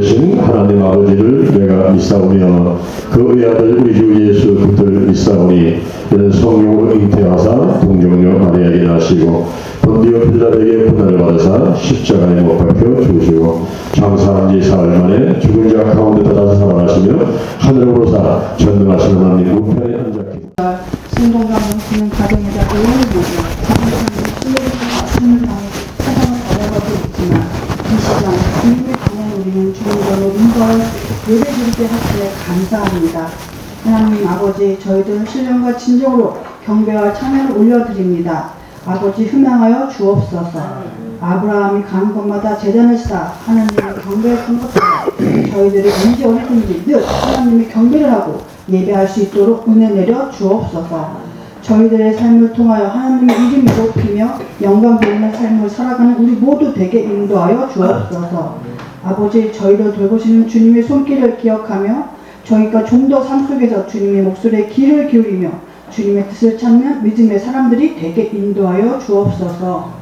되신 하나님 아버지를 내가 믿사오며 그 외아들 우리 주 예수 그리스도를 믿사오니 이는 성령으로 잉태하사 동정녀 마리아에게 나시고 본디오 필라에게 고난을 받으사 십자가에 못 박혀 죽으시고 장사한 지 사흘 만에 죽은 자 가운데 받아서 살아나시며 하늘로 오르사 전능하신 하나님 우편에 앉아 계시다. 신동과 넘치는 가정에다 의원을 보고 자신의 신뢰를 말씀을 당해 세상을 걸어가고 있지만 이 시간 주님을 당한 우리는 주님으로 인도하여 예배드리게 하시에 감사합니다. 하나님 아버지, 저희들 신령과 진정으로 경배와 찬양을 올려드립니다. 아버지, 흠양하여 주옵소서. 아브라함이 가는 곳마다 제단을 쌓아 하나님을 경배했던 것처럼 저희들이 언제 어디든지 늘 하나님의 경배를 하고 예배할 수 있도록 은혜 내려 주옵소서. 저희들의 삶을 통하여 하나님의 이름이 높이며 영광 돌리는 삶을 살아가는 우리 모두 되게 인도하여 주옵소서. 아버지, 저희를 돌보시는 주님의 손길을 기억하며 저희가 좀 더 삶 속에서 주님의 목소리에 귀를 기울이며 주님의 뜻을 찾는 믿음의 사람들이 되게 인도하여 주옵소서.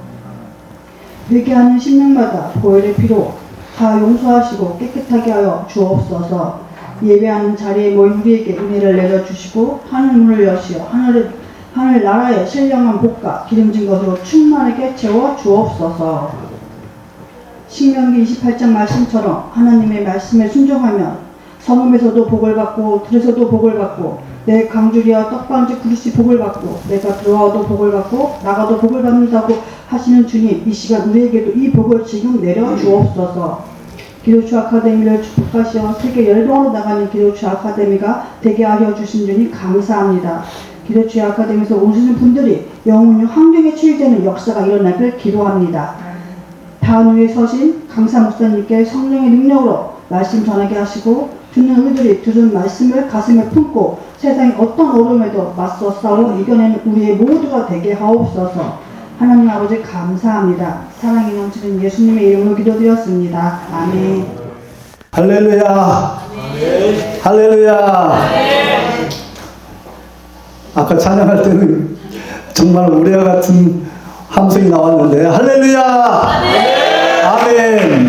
회개하는 심령마다 보혈의 피로 다 용서하시고 깨끗하게 하여 주옵소서. 예배하는 자리에 모인 우리에게 은혜를 내려주시고 하늘 문을 여시어 하늘 나라의 신령한 복과 기름진 것으로 충만하게 채워 주옵소서. 신명기 28장 말씀처럼 하나님의 말씀에 순종하면 성읍에서도 복을 받고 들에서도 복을 받고 내 강주리와 떡방지 그릇이 복을 받고 내가 들어와도 복을 받고 나가도 복을 받는다고 하시는 주님, 이 시간 우리에게도 이 복을 지금 내려 주옵소서. 기도추 아카데미를 축복하시어 세계 열방으로 나가는 기도추 아카데미가 되게 하여 주신 주님 감사합니다. 기도추 아카데미에서 오시는 분들이 영혼이 환경에 치유되는 역사가 일어나길 기도합니다. 다음 위에 서신 강사 목사님께 성령의 능력으로 말씀 전하게 하시고 듣는 우리들이 들은 말씀을 가슴에 품고 세상의 어떤 어려움에도 맞서 싸워 이겨내는 우리의 모두가 되게 하옵소서. 하나님 아버지 감사합니다. 사랑이 넘치는 예수님의 이름으로 기도드렸습니다. 아멘. 할렐루야. 할렐루야. 아까 찬양할 때는 정말 우리와 같은 함성이 나왔는데 할렐루야. 아멘.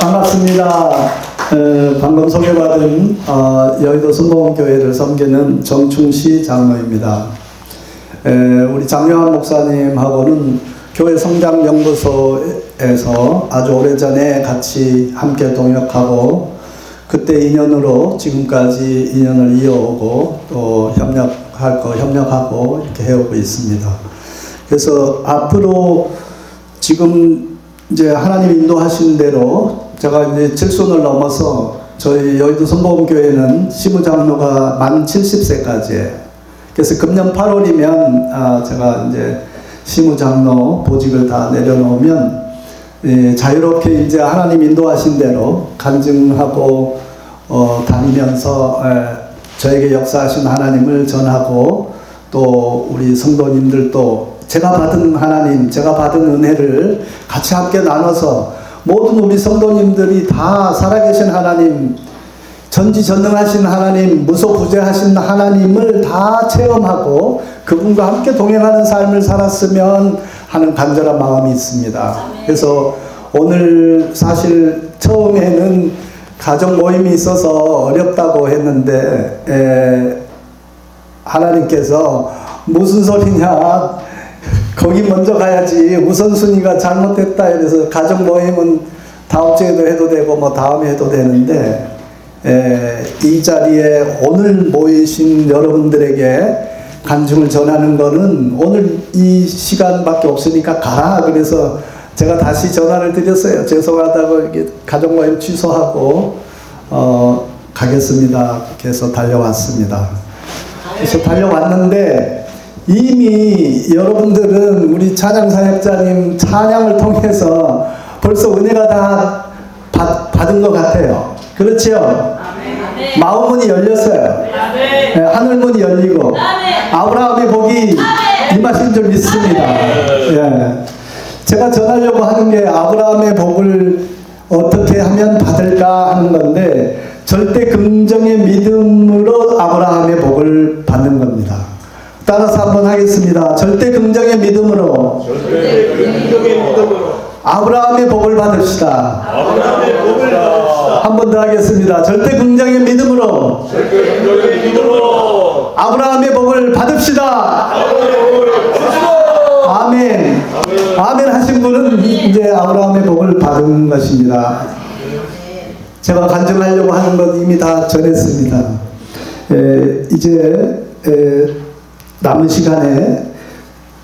반갑습니다. 방금 소개받은 여의도 순복음교회를 섬기는 정충시 장로입니다. 우리 장려한 목사님하고는 교회 성장연구소에서 아주 오래전에 같이 함께 동역하고 그때 인연으로 지금까지 인연을 이어오고 또 협력할 거 협력하고 이렇게 해오고 있습니다. 그래서 앞으로 지금 이제 하나님 인도하신 대로 제가 이제 7순을 넘어서 저희 여의도 순복음교회는 시무장로가 만 70세까지예요. 그래서 금년 8월이면 제가 이제 시무장로 보직을 다 내려놓으면 자유롭게 이제 하나님 인도하신 대로 간증하고 다니면서 저에게 역사하신 하나님을 전하고 또 우리 성도님들도 제가 받은 하나님, 제가 받은 은혜를 같이 함께 나눠서 모든 우리 성도님들이 다 살아계신 하나님, 전지전능하신 하나님, 무소부재하신 하나님을 다 체험하고 그분과 함께 동행하는 삶을 살았으면 하는 간절한 마음이 있습니다. 그래서 오늘 사실 처음에는 가정 모임이 있어서 어렵다고 했는데 하나님께서 무슨 소리냐, 거기 먼저 가야지, 우선순위가 잘못됐다 이래서 가정 모임은 다음 주에도 해도 되고 뭐 다음에 해도 되는데 이 자리에 오늘 모이신 여러분들에게 간증을 전하는 거는 오늘 이 시간밖에 없으니까 가라 그래서 제가 다시 전화를 드렸어요. 죄송하다고 이렇게 가정 모임 취소하고 가겠습니다. 그래서 달려왔습니다. 그래서 달려왔는데 이미 여러분들은 우리 찬양사역자님 찬양을 통해서 벌써 은혜가 다 받은 것 같아요. 그렇죠? 마음문이 열렸어요. 하늘문이 열리고 아브라함의 복이 임하신 줄 믿습니다. 제가 전하려고 하는 게 아브라함의 복을 어떻게 하면 받을까 하는 건데 절대 긍정의 믿음으로 아브라함의 복을 받는 겁니다. 따라서 한번 하겠습니다. 절대 긍정의 믿음으로, 아브라함의 복을 받읍시다. 한 번 더 하겠습니다. 절대 긍정의 믿음으로 절대 긍정의 믿음으로 아브라함의 복을 받읍시다. 아멘. 아멘 하신 분은 이제 아브라함의 복을 받은 것입니다. 제가 간증하려고 하는 것 이미 다 전했습니다. 이제 남은 시간에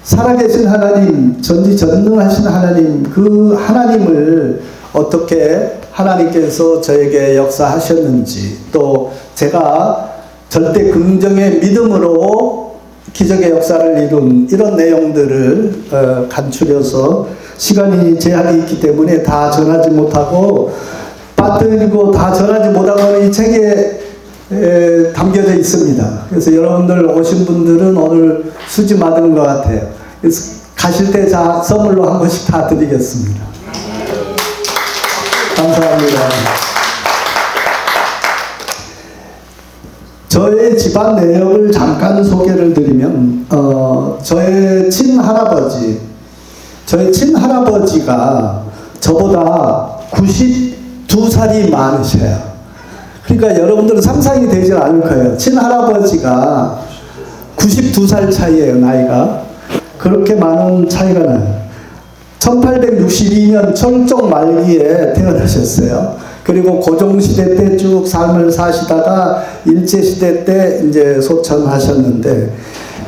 살아계신 하나님, 전지전능하신 하나님, 그 하나님을 어떻게 하나님께서 저에게 역사하셨는지, 또 제가 절대 긍정의 믿음으로 기적의 역사를 이룬 이런 내용들을 간추려서 시간이 제한이 있기 때문에 다 전하지 못하고 빠뜨리고 다 전하지 못하고 이 책에 담겨져 있습니다. 그래서 여러분들 오신 분들은 오늘 수지 받은 것 같아요. 그래서 가실 때 선물로 한 번씩 다 드리겠습니다. 감사합니다. 저의 집안 내역을 잠깐 소개를 드리면, 저의 친할아버지가 저보다 92살이 많으셔요. 그러니까 여러분들은 상상이 되질 않을 거예요. 친할아버지가 92살 차이예요, 나이가. 그렇게 많은 차이가 나요. 1862년 철종 말기에 태어나셨어요. 그리고 고종시대 때 쭉 삶을 사시다가 일제시대 때 이제 소천하셨는데,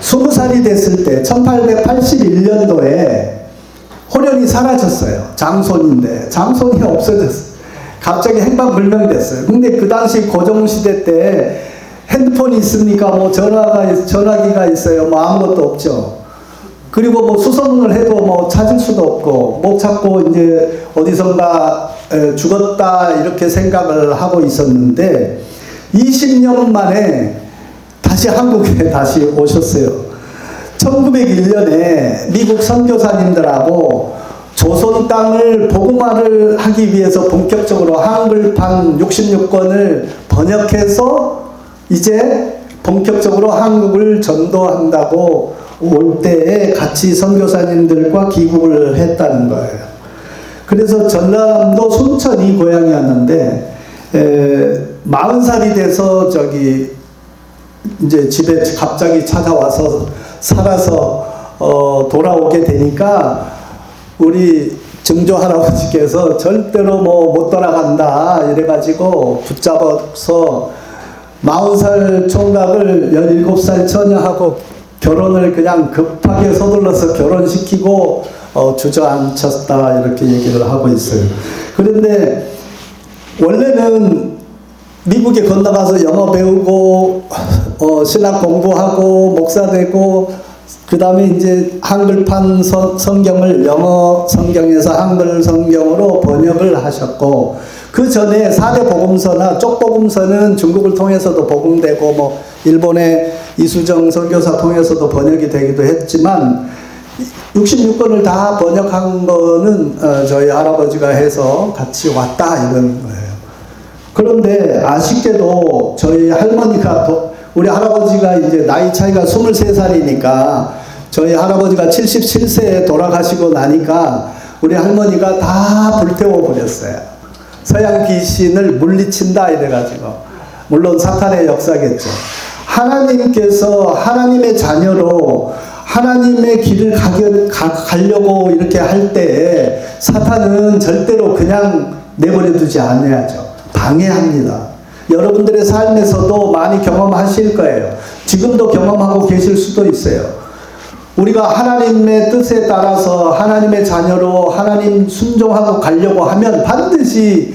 20살이 됐을 때 1881년도에 호련이 사라졌어요. 장손인데 장손이 없어졌어요. 갑자기 행방불명됐어요. 근데 그 당시 고종시대 때 핸드폰이 있습니까? 뭐 전화기가 있어요. 뭐 아무것도 없죠. 그리고 뭐 수소문을 해도 뭐 찾을 수도 없고 못 찾고 이제 어디선가 죽었다 이렇게 생각을 하고 있었는데 20년 만에 다시 한국에 다시 오셨어요. 1901년에 미국 선교사님들하고 조선 땅을 복음화를 하기 위해서 본격적으로 한글판 66권을 번역해서 이제 본격적으로 한국을 전도한다고 올 때에 같이 선교사님들과 귀국을 했다는 거예요. 그래서 전라남도 순천이 고향이었는데 40살이 돼서 이제 집에 갑자기 찾아와서 살아서 돌아오게 되니까 우리 증조 할아버지께서 절대로 뭐 못 돌아간다 이래가지고 붙잡아서 40살 총각을 17살 처녀하고 결혼을 그냥 급하게 서둘러서 결혼시키고 주저앉혔다 이렇게 얘기를 하고 있어요. 그런데 원래는 미국에 건너가서 영어 배우고 신학 공부하고 목사 되고 그 다음에 이제 한글판 성경을 영어 성경에서 한글 성경으로 번역을 하셨고, 그 전에 4대 복음서나 쪽복음서는 중국을 통해서도 복음되고 뭐 일본의 이수정 선교사 통해서도 번역이 되기도 했지만 66권을 다 번역한 거는 저희 할아버지가 해서 같이 왔다 이런 거예요. 그런데 아쉽게도 저희 할머니가 우리 할아버지가 이제 나이 차이가 23살이니까 저희 할아버지가 77세에 돌아가시고 나니까 우리 할머니가 다 불태워 버렸어요. 서양 귀신을 물리친다 이래가지고. 물론 사탄의 역사겠죠. 하나님께서 하나님의 자녀로 하나님의 길을 가려고 이렇게 할 때 사탄은 절대로 그냥 내버려 두지 않아야죠. 방해합니다. 여러분들의 삶에서도 많이 경험하실 거예요. 지금도 경험하고 계실 수도 있어요. 우리가 하나님의 뜻에 따라서 하나님의 자녀로 하나님 순종하고 가려고 하면 반드시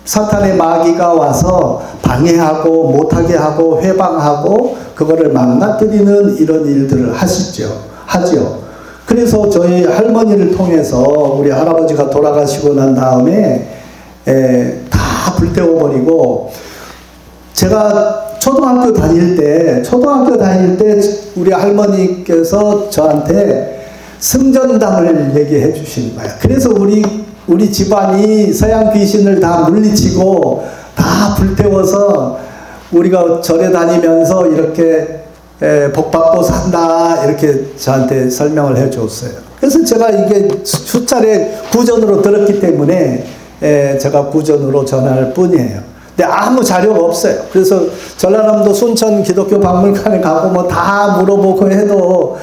사탄의 마귀가 와서 방해하고 못하게 하고 회방하고 그거를 망가뜨리는 이런 일들을 하죠. 그래서 저희 할머니를 통해서 우리 할아버지가 돌아가시고 난 다음에 다 불태워버리고, 제가 초등학교 다닐 때 우리 할머니께서 저한테 승전담을 얘기해 주신 거예요. 그래서 우리 집안이 서양 귀신을 다 물리치고 다 불태워서 우리가 절에 다니면서 이렇게 복받고 산다 이렇게 저한테 설명을 해 줬어요. 그래서 제가 이게 수차례 구전으로 들었기 때문에 제가 구전으로 전할 뿐이에요. 근데 아무 자료가 없어요. 그래서 전라남도 순천 기독교 박물관에 가고 뭐 다 물어보고 해도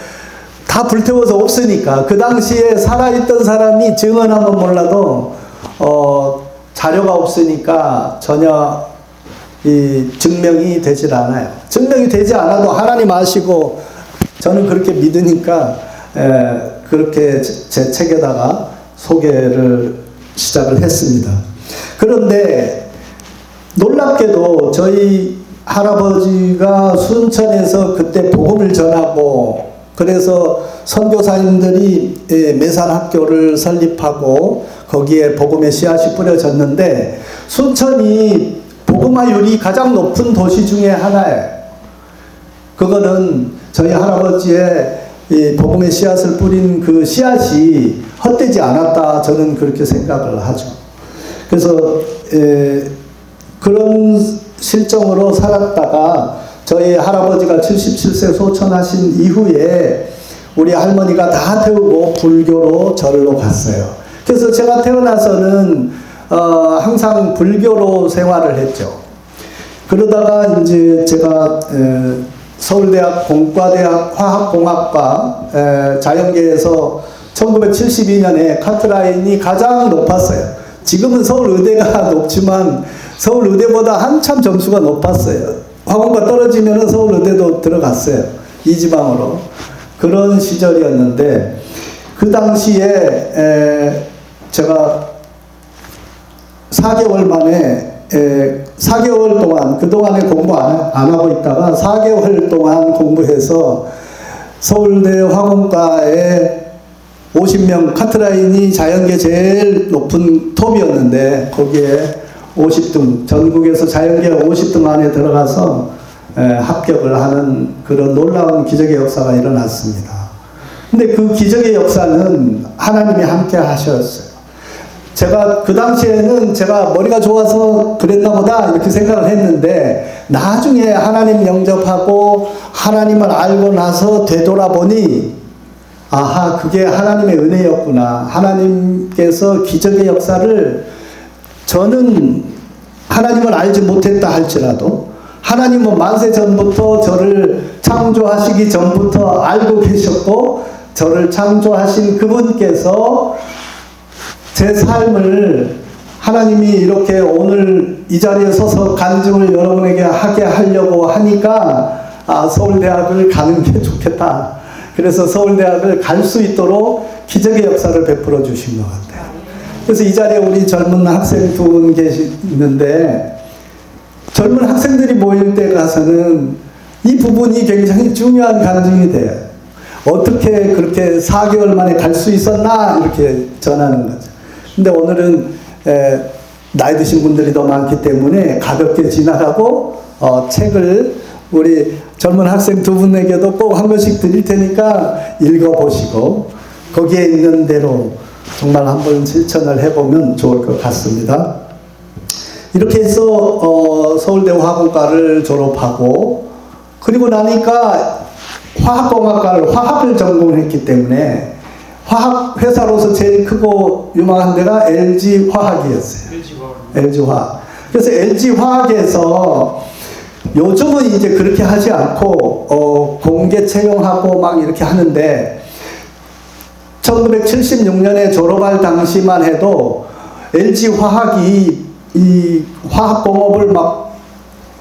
다 불태워서 없으니까 그 당시에 살아있던 사람이 증언하면 몰라도 자료가 없으니까 전혀 이 증명이 되질 않아요. 증명이 되지 않아도 하나님 아시고 저는 그렇게 믿으니까 그렇게 제 책에다가 소개를 시작을 했습니다. 그런데 놀랍게도 저희 할아버지가 순천에서 그때 복음을 전하고 그래서 선교사님들이 매산학교를 설립하고 거기에 복음의 씨앗이 뿌려졌는데 순천이 복음화율이 가장 높은 도시 중에 하나예요. 그거는 저희 할아버지의 이 복음의 씨앗을 뿌린 그 씨앗이 헛되지 않았다 저는 그렇게 생각을 하죠. 그래서 그런 실정으로 살았다가 저희 할아버지가 77세 소천하신 이후에 우리 할머니가 다 태우고 불교로 절로 갔어요. 그래서 제가 태어나서는 항상 불교로 생활을 했죠. 그러다가 이제 제가 서울대학 공과대학 화학공학과 자연계에서 1972년에 카트라인이 가장 높았어요. 지금은 서울의대가 높지만 서울의대보다 한참 점수가 높았어요. 화공과 떨어지면 서울의대도 들어갔어요. 이 지방으로. 그런 시절이었는데 그 당시에 제가 4개월 만에 4개월 동안 그동안에 공부 안 하고 있다가 4개월 동안 공부해서 서울대 화공과에 50명 카트라인이 자연계 제일 높은 톱이었는데 거기에 50등 전국에서 자연계 50등 안에 들어가서 합격을 하는 그런 놀라운 기적의 역사가 일어났습니다. 근데 그 기적의 역사는 하나님이 함께 하셨어요. 제가 그 당시에는 제가 머리가 좋아서 그랬나 보다 이렇게 생각을 했는데 나중에 하나님 영접하고 하나님을 알고 나서 되돌아보니 아하 그게 하나님의 은혜였구나. 하나님께서 기적의 역사를 저는 하나님을 알지 못했다 할지라도 하나님은 만세 전부터 저를 창조하시기 전부터 알고 계셨고 저를 창조하신 그분께서 제 삶을 하나님이 이렇게 오늘 이 자리에 서서 간증을 여러분에게 하게 하려고 하니까 서울대학을 가는 게 좋겠다. 그래서 서울대학을 갈 수 있도록 기적의 역사를 베풀어 주신 것 같아요. 그래서 이 자리에 우리 젊은 학생 두 분 계시는데 젊은 학생들이 모일 때 가서는 이 부분이 굉장히 중요한 간증이 돼요. 어떻게 그렇게 4개월 만에 갈 수 있었나 이렇게 전하는 거죠. 근데 오늘은 나이 드신 분들이 더 많기 때문에 가볍게 지나가고 책을 우리 젊은 학생 두 분에게도 꼭 한 권씩 드릴 테니까 읽어보시고 거기에 있는 대로 정말 한번 실천을 해보면 좋을 것 같습니다. 이렇게 해서 서울대 화학공과를 졸업하고 그리고 나니까 화학공학과를 화학을 전공했기 때문에 화학 회사로서 제일 크고 유명한 데가 LG 화학이었어요. LG 화학. 그래서 LG 화학에서 요즘은 이제 그렇게 하지 않고 공개 채용하고 막 이렇게 하는데 1976년에 졸업할 당시만 해도 LG 화학이 이 화학공업을 막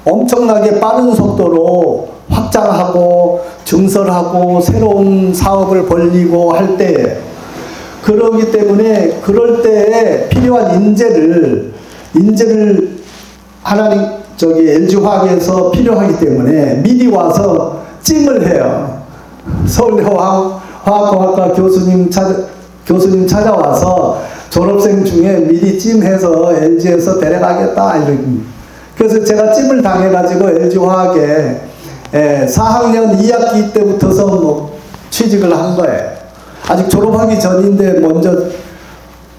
엄청나게 빠른 속도로 확장하고 증설하고 새로운 사업을 벌리고 할 때 그러기 때문에 그럴 때에 필요한 인재를 하나님 LG 화학에서 필요하기 때문에 미리 와서 찜을 해요. 서울대 화학공학과 교수님 찾아와서 졸업생 중에 미리 찜해서 LG에서 데려가겠다 이런. 그래서 제가 찜을 당해가지고 LG 화학에 4학년 2학기 때부터서 뭐 취직을 한 거예요. 아직 졸업하기 전인데 먼저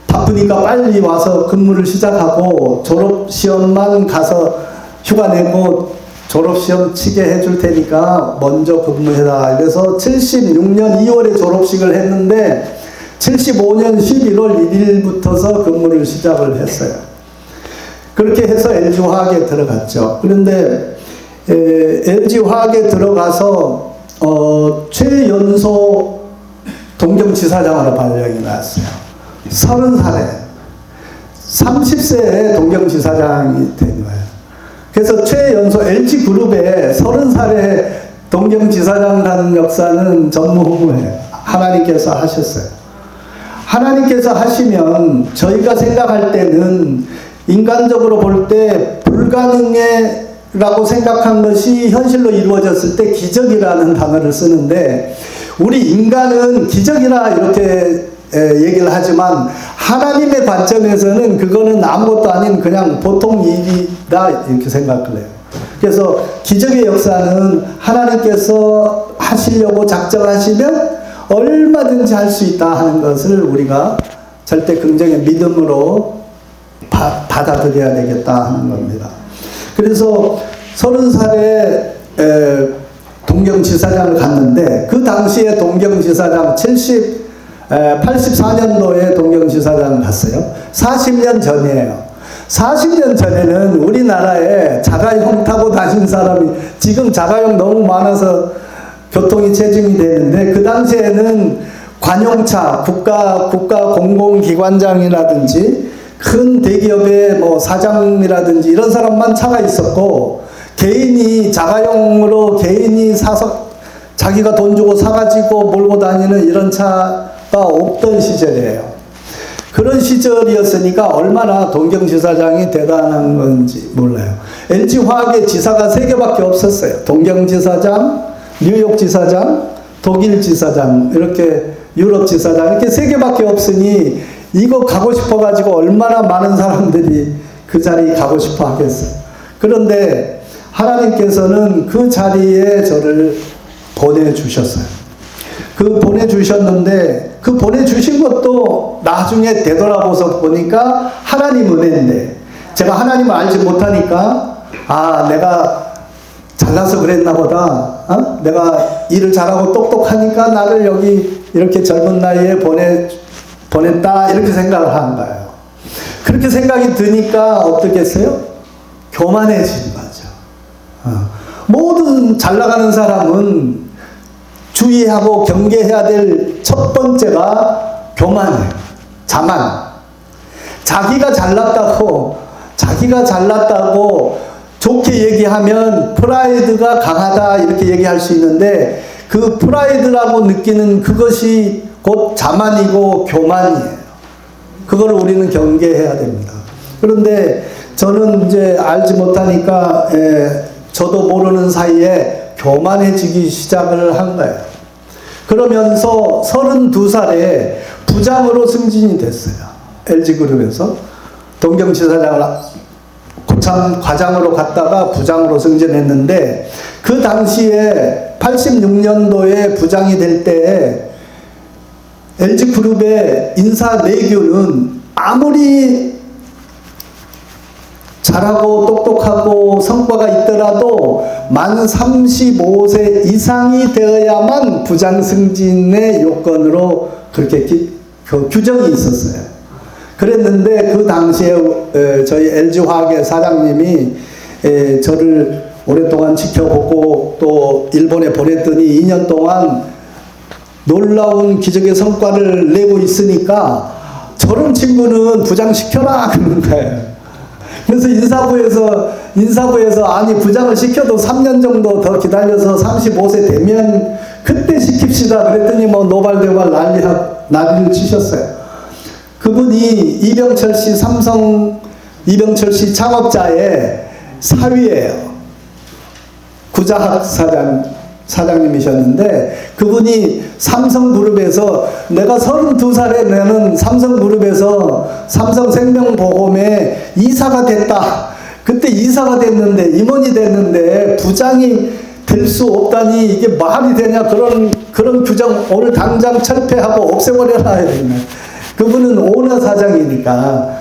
바쁘니까 빨리 와서 근무를 시작하고 졸업시험만 가서 휴가 내고 졸업시험 치게 해줄 테니까 먼저 근무해라. 그래서 76년 2월에 졸업식을 했는데 75년 11월 1일부터서 근무를 시작을 했어요. 그렇게 해서 LG화학에 들어갔죠. 그런데 LG화학에 들어가서 최연소 동경지사장으로 발령이 났어요. 30살에 30세에 동경지사장이 된 거예요. 그래서 최연소 LG그룹에 30살에 동경지사장 간 역사는 전무후무해요. 하나님께서 하셨어요. 하나님께서 하시면 저희가 생각할 때는 인간적으로 볼 때 불가능해라고 생각한 것이 현실로 이루어졌을 때 기적이라는 단어를 쓰는데, 우리 인간은 기적이라 이렇게 얘기를 하지만 하나님의 관점에서는 그거는 아무것도 아닌 그냥 보통 일이다 이렇게 생각을 해요. 그래서 기적의 역사는 하나님께서 하시려고 작정하시면 얼마든지 할 수 있다 하는 것을 우리가 절대 긍정의 믿음으로 받아들여야 되겠다 하는 겁니다. 그래서 30살에 동경지사장을 갔는데, 그 당시에 동경지사장 84년도에 동경지사장을 갔어요. 40년 전이에요. 40년 전에는 우리나라에 자가용 타고 다닌 사람이, 지금 자가용 너무 많아서 교통이 체증이 되는데, 그 당시에는 관용차, 국가 공공기관장이라든지 큰 대기업의 뭐 사장이라든지 이런 사람만 차가 있었고, 개인이 자가용으로 개인이 사서 자기가 돈 주고 사가지고 몰고 다니는 이런 차가 없던 시절이에요. 그런 시절이었으니까 얼마나 동경지사장이 대단한 건지 몰라요. LG화학의 지사가 3개밖에 없었어요. 동경지사장, 뉴욕지사장, 독일지사장, 이렇게 유럽지사장, 이렇게 3개밖에 없으니 이거 가고 싶어가지고 얼마나 많은 사람들이 그 자리에 가고 싶어 하겠어요. 그런데 하나님께서는 그 자리에 저를 보내주셨어요. 그 보내주셨는데, 그 보내주신 것도 나중에 되돌아보서 보니까 하나님 은혜인데, 제가 하나님을 알지 못하니까 내가 잘나서 그랬나 보다, 내가 일을 잘하고 똑똑하니까 나를 여기 이렇게 젊은 나이에 보냈다 이렇게 생각을 한 거예요. 그렇게 생각이 드니까 어떻게 했어요? 교만해진 거죠. 모든 잘 나가는 사람은 주의하고 경계해야 될 첫 번째가 교만이에요. 자만. 자기가 잘났다고 좋게 얘기하면 프라이드가 강하다 이렇게 얘기할 수 있는데, 그 프라이드라고 느끼는 그것이 곧 자만이고 교만이에요. 그걸 우리는 경계해야 됩니다. 그런데 저는 이제 알지 못하니까 저도 모르는 사이에 교만해지기 시작을 한 거예요. 그러면서 32살에 부장으로 승진이 됐어요. LG그룹에서 동경지사장을 고참 과장으로 갔다가 부장으로 승진했는데, 그 당시에 86년도에 부장이 될 때에 LG그룹의 인사 내규는 아무리 잘하고 똑똑하고 성과가 있더라도 만 35세 이상이 되어야만 부장 승진의 요건으로 그렇게 규정이 있었어요. 그랬는데 그 당시에 저희 LG화학의 사장님이 저를 오랫동안 지켜보고 또 일본에 보냈더니 2년 동안 놀라운 기적의 성과를 내고 있으니까 저런 친구는 부장시켜라 그러는 거예요. 그래서 인사부에서 아니 부장을 시켜도 3년 정도 더 기다려서 35세 되면 그때 시킵시다 그랬더니 뭐 노발대발 난리를 치셨어요. 그분이 이병철 씨, 삼성 이병철 씨 창업자의 사위예요. 구자학 사장님이셨는데, 그분이 삼성그룹에서, 내가 32살에 나는 삼성그룹에서 삼성생명보험에 이사가 됐다. 그때 이사가 됐는데, 임원이 됐는데 부장이 될 수 없다니 이게 말이 되냐. 그런 규정 오늘 당장 철폐하고 없애버려라 해야 되네. 그분은 오너 사장이니까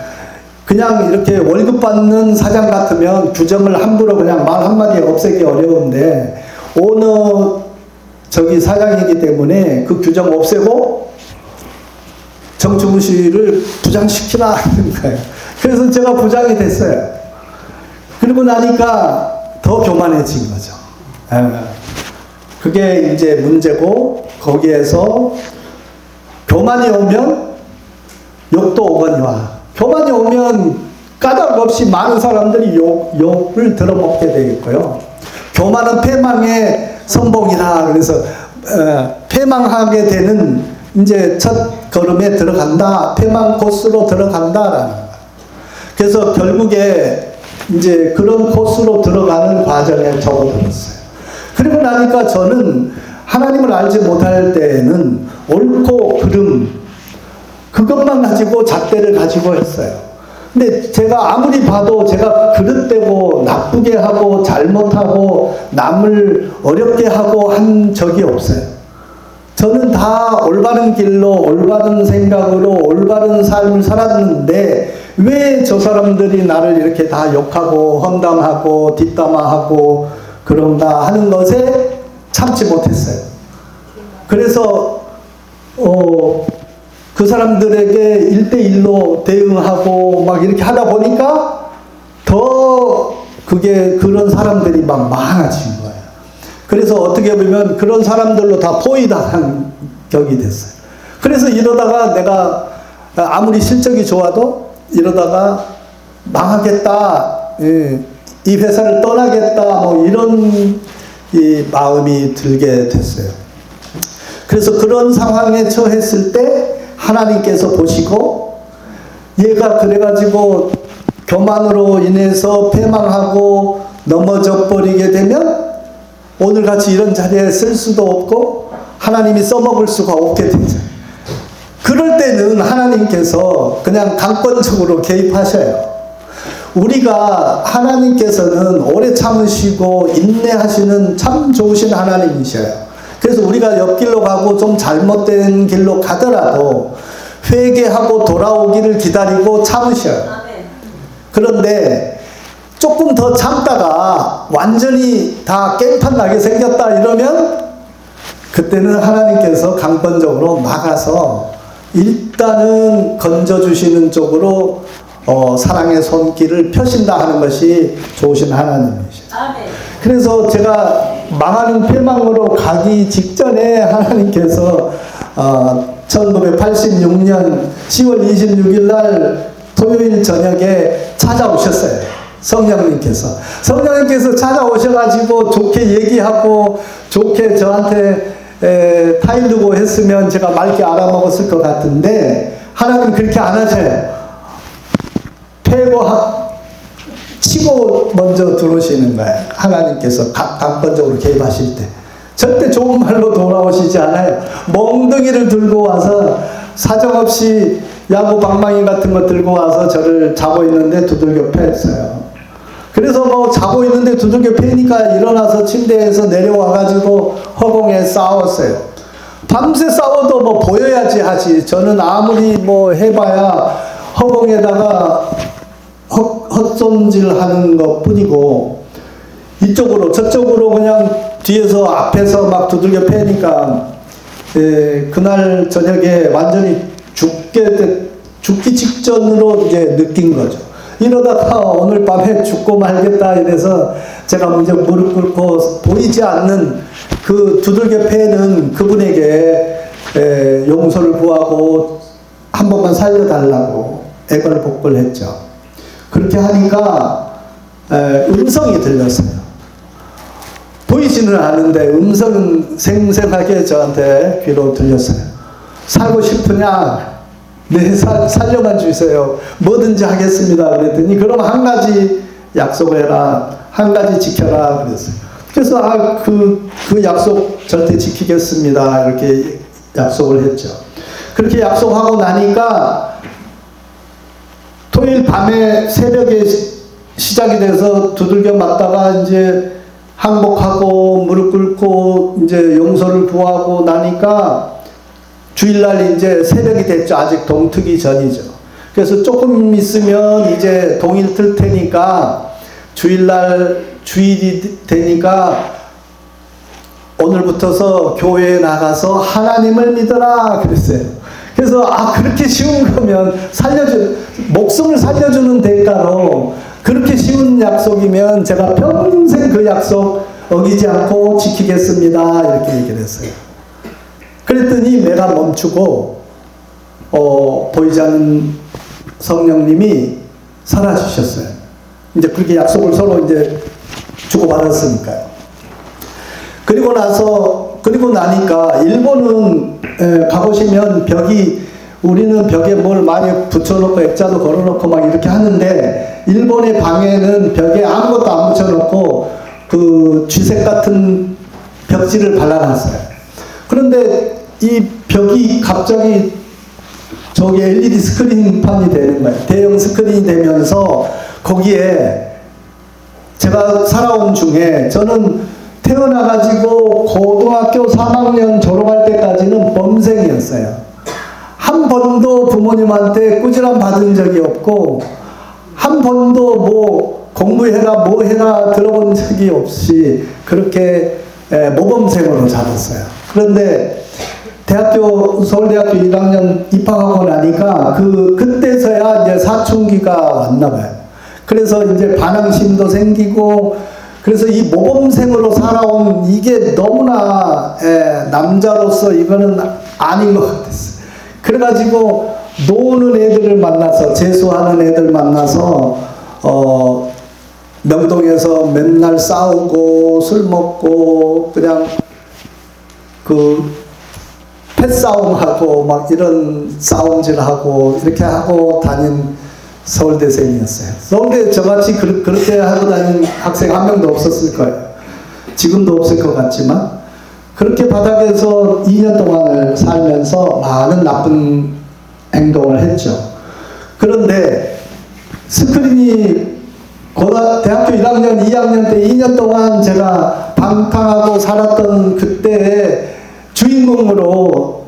그냥 이렇게 월급 받는 사장 같으면 규정을 함부로 그냥 말 한마디에 없애기 어려운데, 오너 사장이기 때문에 그 규정 없애고 정충훈 씨를 부장시키라 하는 거예요. 그래서 제가 부장이 됐어요. 그리고 나니까 더 교만해진 거죠. 그게 이제 문제고, 거기에서 교만이 오면 욕도 오거니와, 교만이 오면 까닭 없이 많은 사람들이 욕을 들어먹게 되겠고요. 교만은 패망의 선봉이다. 그래서 패망하게 되는 이제 첫 걸음에 들어간다. 패망 코스로 들어간다라는 거예요. 그래서 결국에 이제 그런 코스로 들어가는 과정에 접어들었어요. 그리고 나니까 저는 하나님을 알지 못할 때에는 옳고 그름, 그것만 가지고 잣대를 가지고 했어요. 근데 제가 아무리 봐도 제가 그릇되고 나쁘게 하고 잘못하고 남을 어렵게 하고 한 적이 없어요. 저는 다 올바른 길로 올바른 생각으로 올바른 삶을 살았는데 왜 저 사람들이 나를 이렇게 다 욕하고 험담하고 뒷담화하고 그런가 하는 것에 참지 못했어요. 그래서 그 사람들에게 1대1로 대응하고 막 이렇게 하다 보니까 더 그런 사람들이 막 많아진 거예요. 그래서 어떻게 보면 그런 사람들로 다 포위당한 격이 됐어요. 그래서 이러다가 내가 아무리 실적이 좋아도 이러다가 망하겠다, 이 회사를 떠나겠다, 뭐 이런 이 마음이 들게 됐어요. 그래서 그런 상황에 처했을 때 하나님께서 보시고, 얘가 그래가지고 교만으로 인해서 패망하고 넘어져 버리게 되면 오늘같이 이런 자리에 쓸 수도 없고 하나님이 써먹을 수가 없게 되죠. 그럴 때는 하나님께서 그냥 강권적으로 개입하셔요. 우리가 하나님께서는 오래 참으시고 인내하시는 참 좋으신 하나님이셔요. 그래서 우리가 옆길로 가고 좀 잘못된 길로 가더라도 회개하고 돌아오기를 기다리고 참으셔요. 그런데 조금 더 참다가 완전히 다 깽판 나게 생겼다 이러면 그때는 하나님께서 강권적으로 막아서 일단은 건져주시는 쪽으로 사랑의 손길을 펴신다 하는 것이 좋으신 하나님이시죠. 그래서 제가 망하는 패망으로 가기 직전에 하나님께서 1986년 10월 26일 날 토요일 저녁에 찾아오셨어요. 성령님께서 찾아오셔가지고 좋게 얘기하고 좋게 저한테 타일 두고 했으면 제가 맑게 알아먹었을 것 같은데 하나님 그렇게 안 하셔요. 패고 치고 먼저 들어오시는 거예요. 하나님께서 강권적으로 개입하실 때 절대 좋은 말로 돌아오시지 않아요. 멍덩이를 들고 와서 사정없이 야구 방망이 같은 거 들고 와서 저를 자고 있는데 두들겨 팼어요. 그래서 뭐 자고 있는데 두들겨 패니까 일어나서 침대에서 내려와가지고 허공에 싸웠어요. 밤새 싸워도 뭐 보여야지 하지. 저는 아무리 뭐 해봐야 허공에다가 헛손질하는 것 뿐이고 이쪽으로 저쪽으로 그냥 뒤에서 앞에서 막 두들겨 패니까 그날 저녁에 완전히 죽기 직전으로 이제 느낀 거죠. 이러다가 오늘 밤에 죽고 말겠다 이래서 제가 이제 무릎 꿇고 보이지 않는 그 두들겨 패는 그분에게 용서를 구하고 한 번만 살려달라고 애걸복걸했죠. 그렇게 하니까 음성이 들렸어요. 보이지는 않는데 음성은 생생하게 저한테 귀로 들렸어요. 살고 싶으냐? 네, 살려만 주세요. 뭐든지 하겠습니다. 그랬더니 그럼 한 가지 약속을 해라. 한 가지 지켜라. 그랬어요. 그래서 그 약속 절대 지키겠습니다. 이렇게 약속을 했죠. 그렇게 약속하고 나니까 토요일 밤에 새벽에 시작이 돼서 두들겨 맞다가 이제 항복하고 무릎 꿇고 이제 용서를 구하고 나니까 주일날 이제 새벽이 됐죠. 아직 동트기 전이죠. 그래서 조금 있으면 이제 동일 틀 테니까 주일날 주일이 되니까 오늘부터서 교회에 나가서 하나님을 믿어라 그랬어요. 그래서 그렇게 쉬운 거면 목숨을 살려주는 대가로 그렇게 쉬운 약속이면 제가 평생 그 약속 어기지 않고 지키겠습니다. 이렇게 얘기를 했어요. 그랬더니 내가 멈추고 보이지 않는 성령님이 사라지셨어요. 이제 그렇게 약속을 서로 이제 주고받았으니까요. 그리고 나니까 일본은 가보시면 우리는 벽에 뭘 많이 붙여놓고 액자도 걸어놓고 막 이렇게 하는데 일본의 방에는 벽에 아무것도 안 붙여놓고 그 쥐색 같은 벽지를 발라놨어요. 그런데 이 벽이 갑자기 저기 LED 스크린판이 되는 거예요. 대형 스크린이 되면서 거기에 제가 살아온 중에 저는 태어나가지고 고등학교 3학년 졸업할 때까지는 범생이었어요. 한 번도 부모님한테 꾸지람 받은 적이 없고 한 번도 뭐 공부해라 뭐 해라 들어본 적이 없이 그렇게 모범생으로 자랐어요. 그런데 서울대학교 1학년 입학하고 나니까 그때서야 이제 사춘기가 왔나 봐요. 그래서 이제 반항심도 생기고 그래서 이 모범생으로 살아온 이게 너무나 남자로서 이거는 아닌 것 같았어요. 그래가지고 노는 애들을 만나서 재수하는 애들 만나서 명동에서 맨날 싸우고 술 먹고 그냥 패싸움하고 막 이런 싸움질하고 이렇게 하고 다닌 서울대생이었어요. 서울대 저같이 그렇게 하고 다니는 학생 한 명도 없었을 거예요. 지금도 없을 것 같지만 그렇게 바닥에서 2년 동안을 살면서 많은 나쁜 행동을 했죠. 그런데 스크린이 대학교 1학년, 2학년 때 2년 동안 제가 방탕하고 살았던 그때의 주인공으로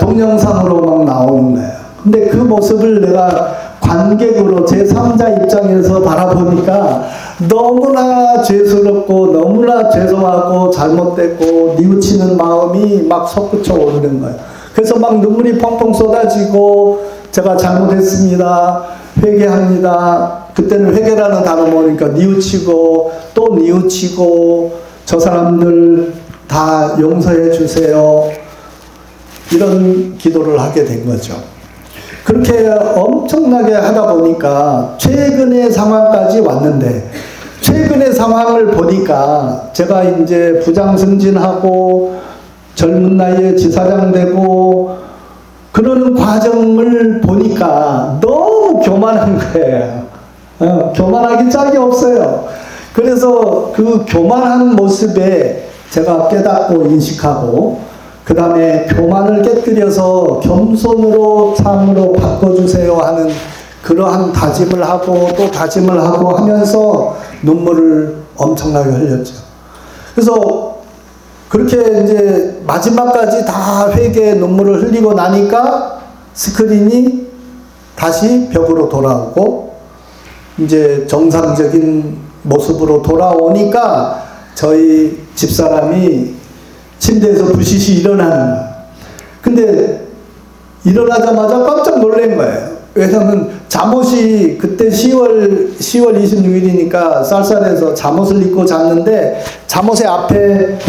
동영상으로 막 나오는 거예요. 근데 그 모습을 내가 관객으로 제3자 입장에서 바라보니까 너무나 죄스럽고 너무나 죄송하고 잘못됐고 뉘우치는 마음이 막 솟구쳐 오르는 거예요. 그래서 막 눈물이 펑펑 쏟아지고 제가 잘못했습니다. 회개합니다. 그때는 회개라는 단어 모르니까 뉘우치고 또 뉘우치고 저 사람들 다 용서해 주세요. 이런 기도를 하게 된 거죠. 그렇게 엄청나게 하다 보니까 최근의 상황까지 왔는데 최근의 상황을 보니까 제가 이제 부장 승진하고 젊은 나이에 지사장 되고 그러는 과정을 보니까 너무 교만한 거예요. 교만하기 짝이 없어요. 그래서 그 교만한 모습에 제가 깨닫고 인식하고 그 다음에 교만을 깨뜨려서 겸손으로 삶으로 바꿔주세요 하는 그러한 다짐을 하고 또 다짐을 하고 하면서 눈물을 엄청나게 흘렸죠. 그래서 그렇게 이제 마지막까지 다 회개의 눈물을 흘리고 나니까 스크린이 다시 벽으로 돌아오고 이제 정상적인 모습으로 돌아오니까 저희 집사람이 침대에서 부시시 일어나는 거예요. 근데 일어나자마자 깜짝 놀란 거예요. 왜냐면 잠옷이 그때 10월 26일이니까 쌀쌀해서 잠옷을 입고 잤는데 잠옷의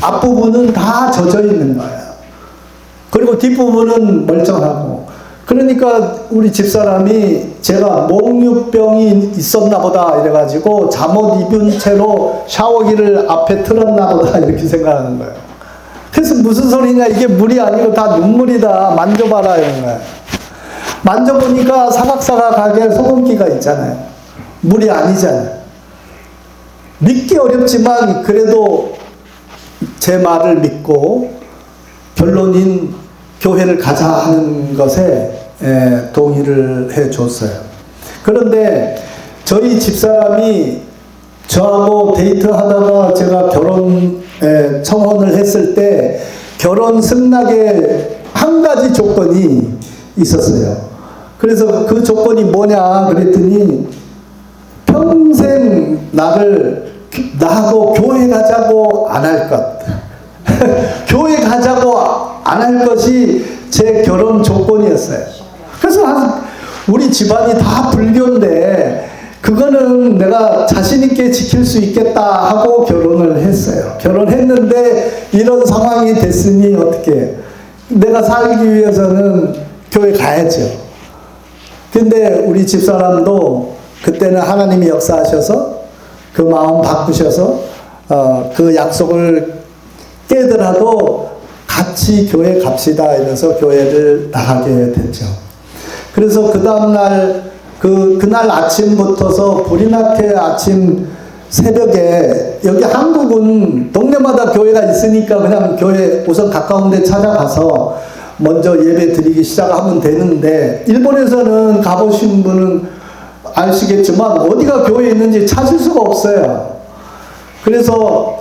앞부분은 다 젖어 있는 거예요. 그리고 뒷부분은 멀쩡하고. 그러니까 우리 집사람이 제가 목류병이 있었나 보다 이래가지고 잠옷 입은 채로 샤워기를 앞에 틀었나 보다 이렇게 생각하는 거예요. 그래서 무슨 소리냐, 이게 물이 아니고 다 눈물이다, 만져봐라 이런 거예요. 만져보니까 사각사각하게 소금기가 있잖아요. 물이 아니잖아요. 믿기 어렵지만 그래도 제 말을 믿고 결론인 교회를 가자 하는 것에 동의를 해 줬어요. 그런데 저희 집사람이 저하고 데이트하다가 제가 결혼 청혼을 했을 때 결혼 승낙에 한 가지 조건이 있었어요. 그래서 그 조건이 뭐냐 그랬더니 평생 나하고 교회 가자고 안 할 것. 교회 가자고 안 할 것이 제 결혼 조건이었어요. 그래서 우리 집안이 다 불교인데 그거는 내가 자신 있게 지킬 수 있겠다 하고 결혼을 했어요. 결혼했는데 이런 상황이 됐으니 어떻게 내가 살기 위해서는 교회 가야죠. 근데 우리 집사람도 그때는 하나님이 역사하셔서 그 마음 바꾸셔서 그 약속을 깨더라도 같이 교회 갑시다 이래서 교회를 나가게 됐죠. 그래서 그 다음날 그날 아침부터서 불이나케 아침 새벽에 여기 한국은 동네마다 교회가 있으니까 그냥 교회 우선 가까운 데 찾아가서 먼저 예배 드리기 시작하면 되는데 일본에서는 가보신 분은 아시겠지만 어디가 교회에 있는지 찾을 수가 없어요. 그래서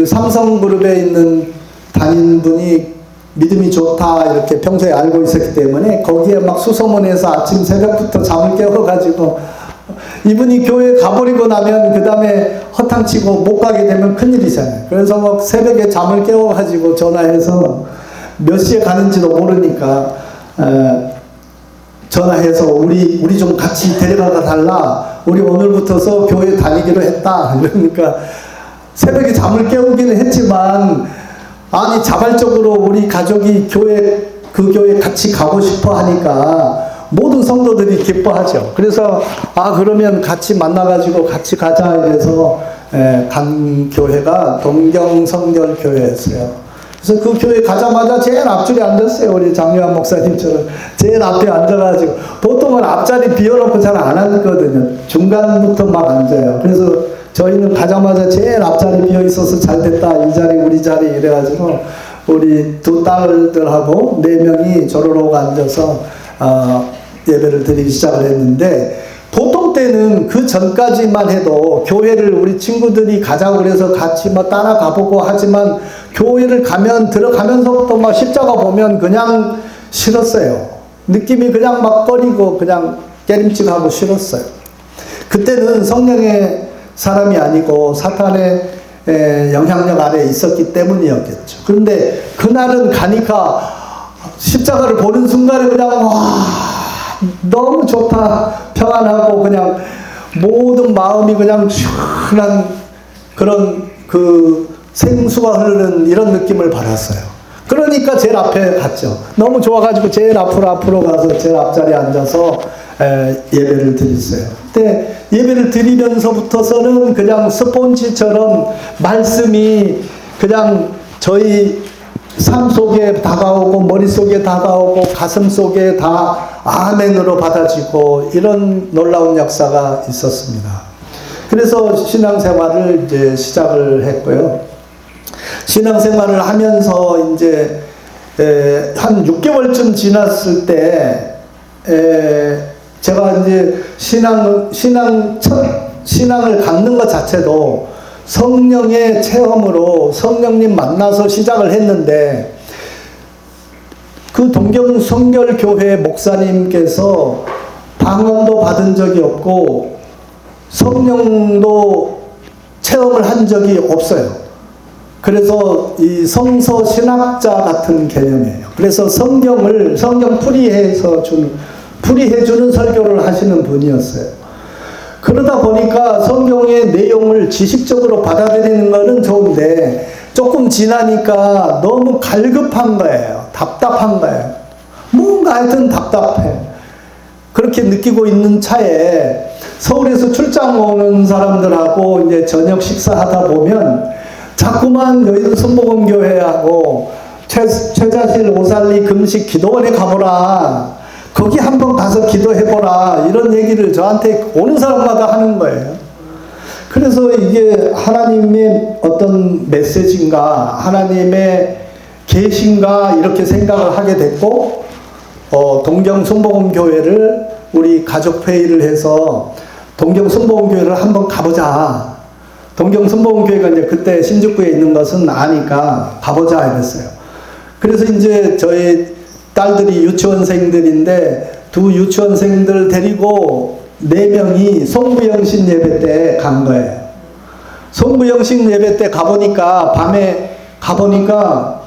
삼성그룹에 있는 단인분이 믿음이 좋다 이렇게 평소에 알고 있었기 때문에 거기에 막 수소문해서 아침 새벽부터 잠을 깨워가지고 이분이 교회 가버리고 나면 그 다음에 허탕치고 못 가게 되면 큰일이잖아요. 그래서 막 새벽에 잠을 깨워가지고 전화해서 몇 시에 가는지도 모르니까 전화해서 우리 좀 같이 데려가 달라. 우리 오늘부터서 교회 다니기로 했다. 그러니까 새벽에 잠을 깨우기는 했지만 아니 자발적으로 우리 가족이 그 교회 같이 가고 싶어 하니까 모든 성도들이 기뻐하죠. 그래서 그러면 같이 만나가지고 같이 가자 이래서 간 교회가 동경성결교회였어요. 그래서 그 교회 가자마자 제일 앞줄에 앉았어요. 우리 장유한 목사님처럼 제일 앞에 앉아가지고 보통은 앞자리 비워놓고 잘 안 앉거든요. 중간부터 막 앉아요. 그래서 저희는 가자마자 제일 앞자리 비어 있어서 잘 됐다. 이 자리 우리 자리 이래가지고 우리 두 딸들하고 4명이 조로록 앉아서 예배를 드리기 시작을 했는데 보통 때는 그 전까지만 해도 교회를 우리 친구들이 가자고 그래서 같이 뭐 따라가보고 하지만 교회를 들어가면서부터 막 십자가 보면 그냥 싫었어요. 느낌이 그냥 막 꺼리고 그냥 깨림칙하고 싫었어요. 그때는 성령의 사람이 아니고 사탄의 영향력 아래에 있었기 때문이었겠죠. 그런데 그날은 가니까 십자가를 보는 순간에 그냥 너무 좋다, 평안하고 그냥 모든 마음이 그냥 시원한 그런 생수가 흐르는 이런 느낌을 받았어요. 그러니까 제일 앞에 갔죠. 너무 좋아가지고 제일 앞으로 가서 제일 앞자리에 앉아서 예배를 드렸어요. 그때 예배를 드리면서부터서는 그냥 스폰지처럼 말씀이 그냥 저희 삶 속에 다가오고 머릿속에 다가오고 가슴 속에 다 아멘으로 받아지고 이런 놀라운 역사가 있었습니다. 그래서 신앙생활을 이제 시작을 했고요. 신앙생활을 하면서 이제 한 6개월쯤 지났을 때 제가 이제 신앙을 갖는 것 자체도 성령의 체험으로 성령님 만나서 시작을 했는데 그 동경성결교회 목사님께서 방언도 받은 적이 없고 성령도 체험을 한 적이 없어요. 그래서 이 성서 신학자 같은 개념이에요. 그래서 성경 풀이해주는 설교를 하시는 분이었어요. 그러다 보니까 성경의 내용을 지식적으로 받아들이는 것은 좋은데 조금 지나니까 너무 갈급한 거예요. 답답한 거예요. 뭔가 하여튼 답답해. 그렇게 느끼고 있는 차에 서울에서 출장 오는 사람들하고 이제 저녁 식사하다 보면 자꾸만 여의도 순복음교회하고 최자실 오살리 금식 기도원에 가보라. 거기 한번 가서 기도해보라. 이런 얘기를 저한테 오는 사람마다 하는 거예요. 그래서 이게 하나님의 어떤 메시지인가, 하나님의 계신가 이렇게 생각을 하게 됐고, 동경순복음교회를 우리 가족회의를 해서 동경순복음교회를 한번 가보자. 동경순복음교회가 이제 그때 신주쿠에 있는 것은 아니까 가보자 이랬어요. 그래서 이제 저희 딸들이 유치원생들인데 두 유치원생들 데리고 4명이 송구영신 예배 때 간 거예요. 송구영신 예배 때 가보니까 밤에 가보니까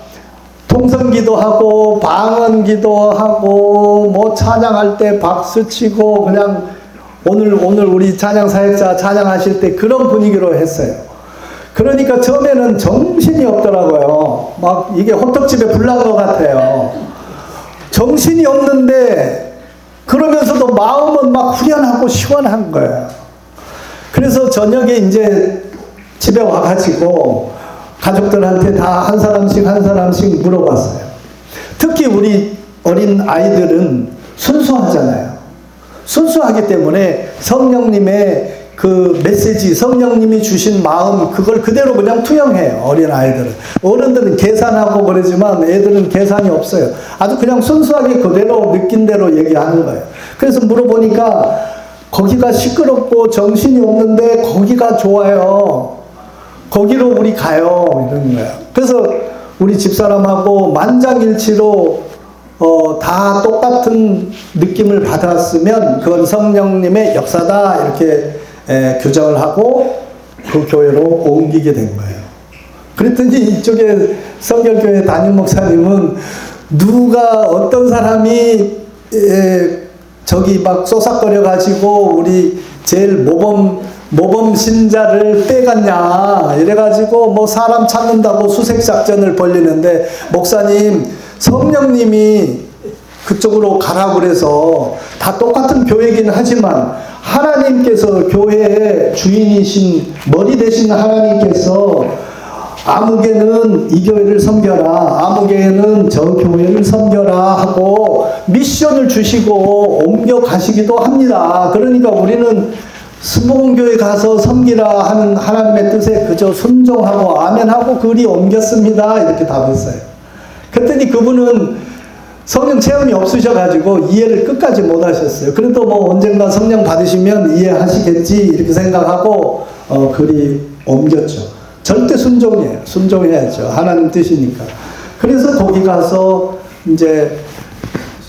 통성기도 하고 방언기도 하고 뭐 찬양할 때 박수 치고 그냥 오늘 우리 찬양 사역자 찬양하실 때 그런 분위기로 했어요. 그러니까 처음에는 정신이 없더라고요. 막 이게 호떡집에 불 난 것 같아요. 정신이 없는데 그러면서도 마음은 막 후련하고 시원한 거예요. 그래서 저녁에 이제 집에 와가지고 가족들한테 다 한 사람씩 물어봤어요. 특히 우리 어린 아이들은 순수하잖아요. 순수하기 때문에 성령님의 그 메시지, 성령님이 주신 마음, 그걸 그대로 그냥 투영해요. 어린 아이들은. 어른들은 계산하고 그러지만 애들은 계산이 없어요. 아주 그냥 순수하게 그대로 느낀 대로 얘기하는 거예요. 그래서 물어보니까 거기가 시끄럽고 정신이 없는데 거기가 좋아요. 거기로 우리 가요. 이런 거예요. 그래서 우리 집사람하고 만장일치로 다 똑같은 느낌을 받았으면 그건 성령님의 역사다. 이렇게 규정을 하고 그 교회로 옮기게 된 거예요. 그랬더니 이쪽에 성결교회 담임 목사님은 누가 어떤 사람이 저기 막 쏘삭거려 가지고 우리 제일 모범 신자를 빼갔냐 이래가지고 뭐 사람 찾는다고 수색 작전을 벌리는데 목사님 성령님이 그쪽으로 가라고 그래서 다 똑같은 교회이긴 하지만 하나님께서 교회의 주인이신 머리 되신 하나님께서 아무개는 이 교회를 섬겨라 아무개는 저 교회를 섬겨라 하고 미션을 주시고 옮겨 가시기도 합니다. 그러니까 우리는 스모금교회 가서 섬기라 하는 하나님의 뜻에 그저 순종하고 아멘하고 그리 옮겼습니다. 이렇게 답했어요. 그랬더니 그분은 성령 체험이 없으셔가지고 이해를 끝까지 못 하셨어요. 그래도 뭐 언젠가 성령 받으시면 이해하시겠지 이렇게 생각하고 그리 옮겼죠. 절대 순종이에요. 순종해야죠. 하나님 뜻이니까. 그래서 거기 가서 이제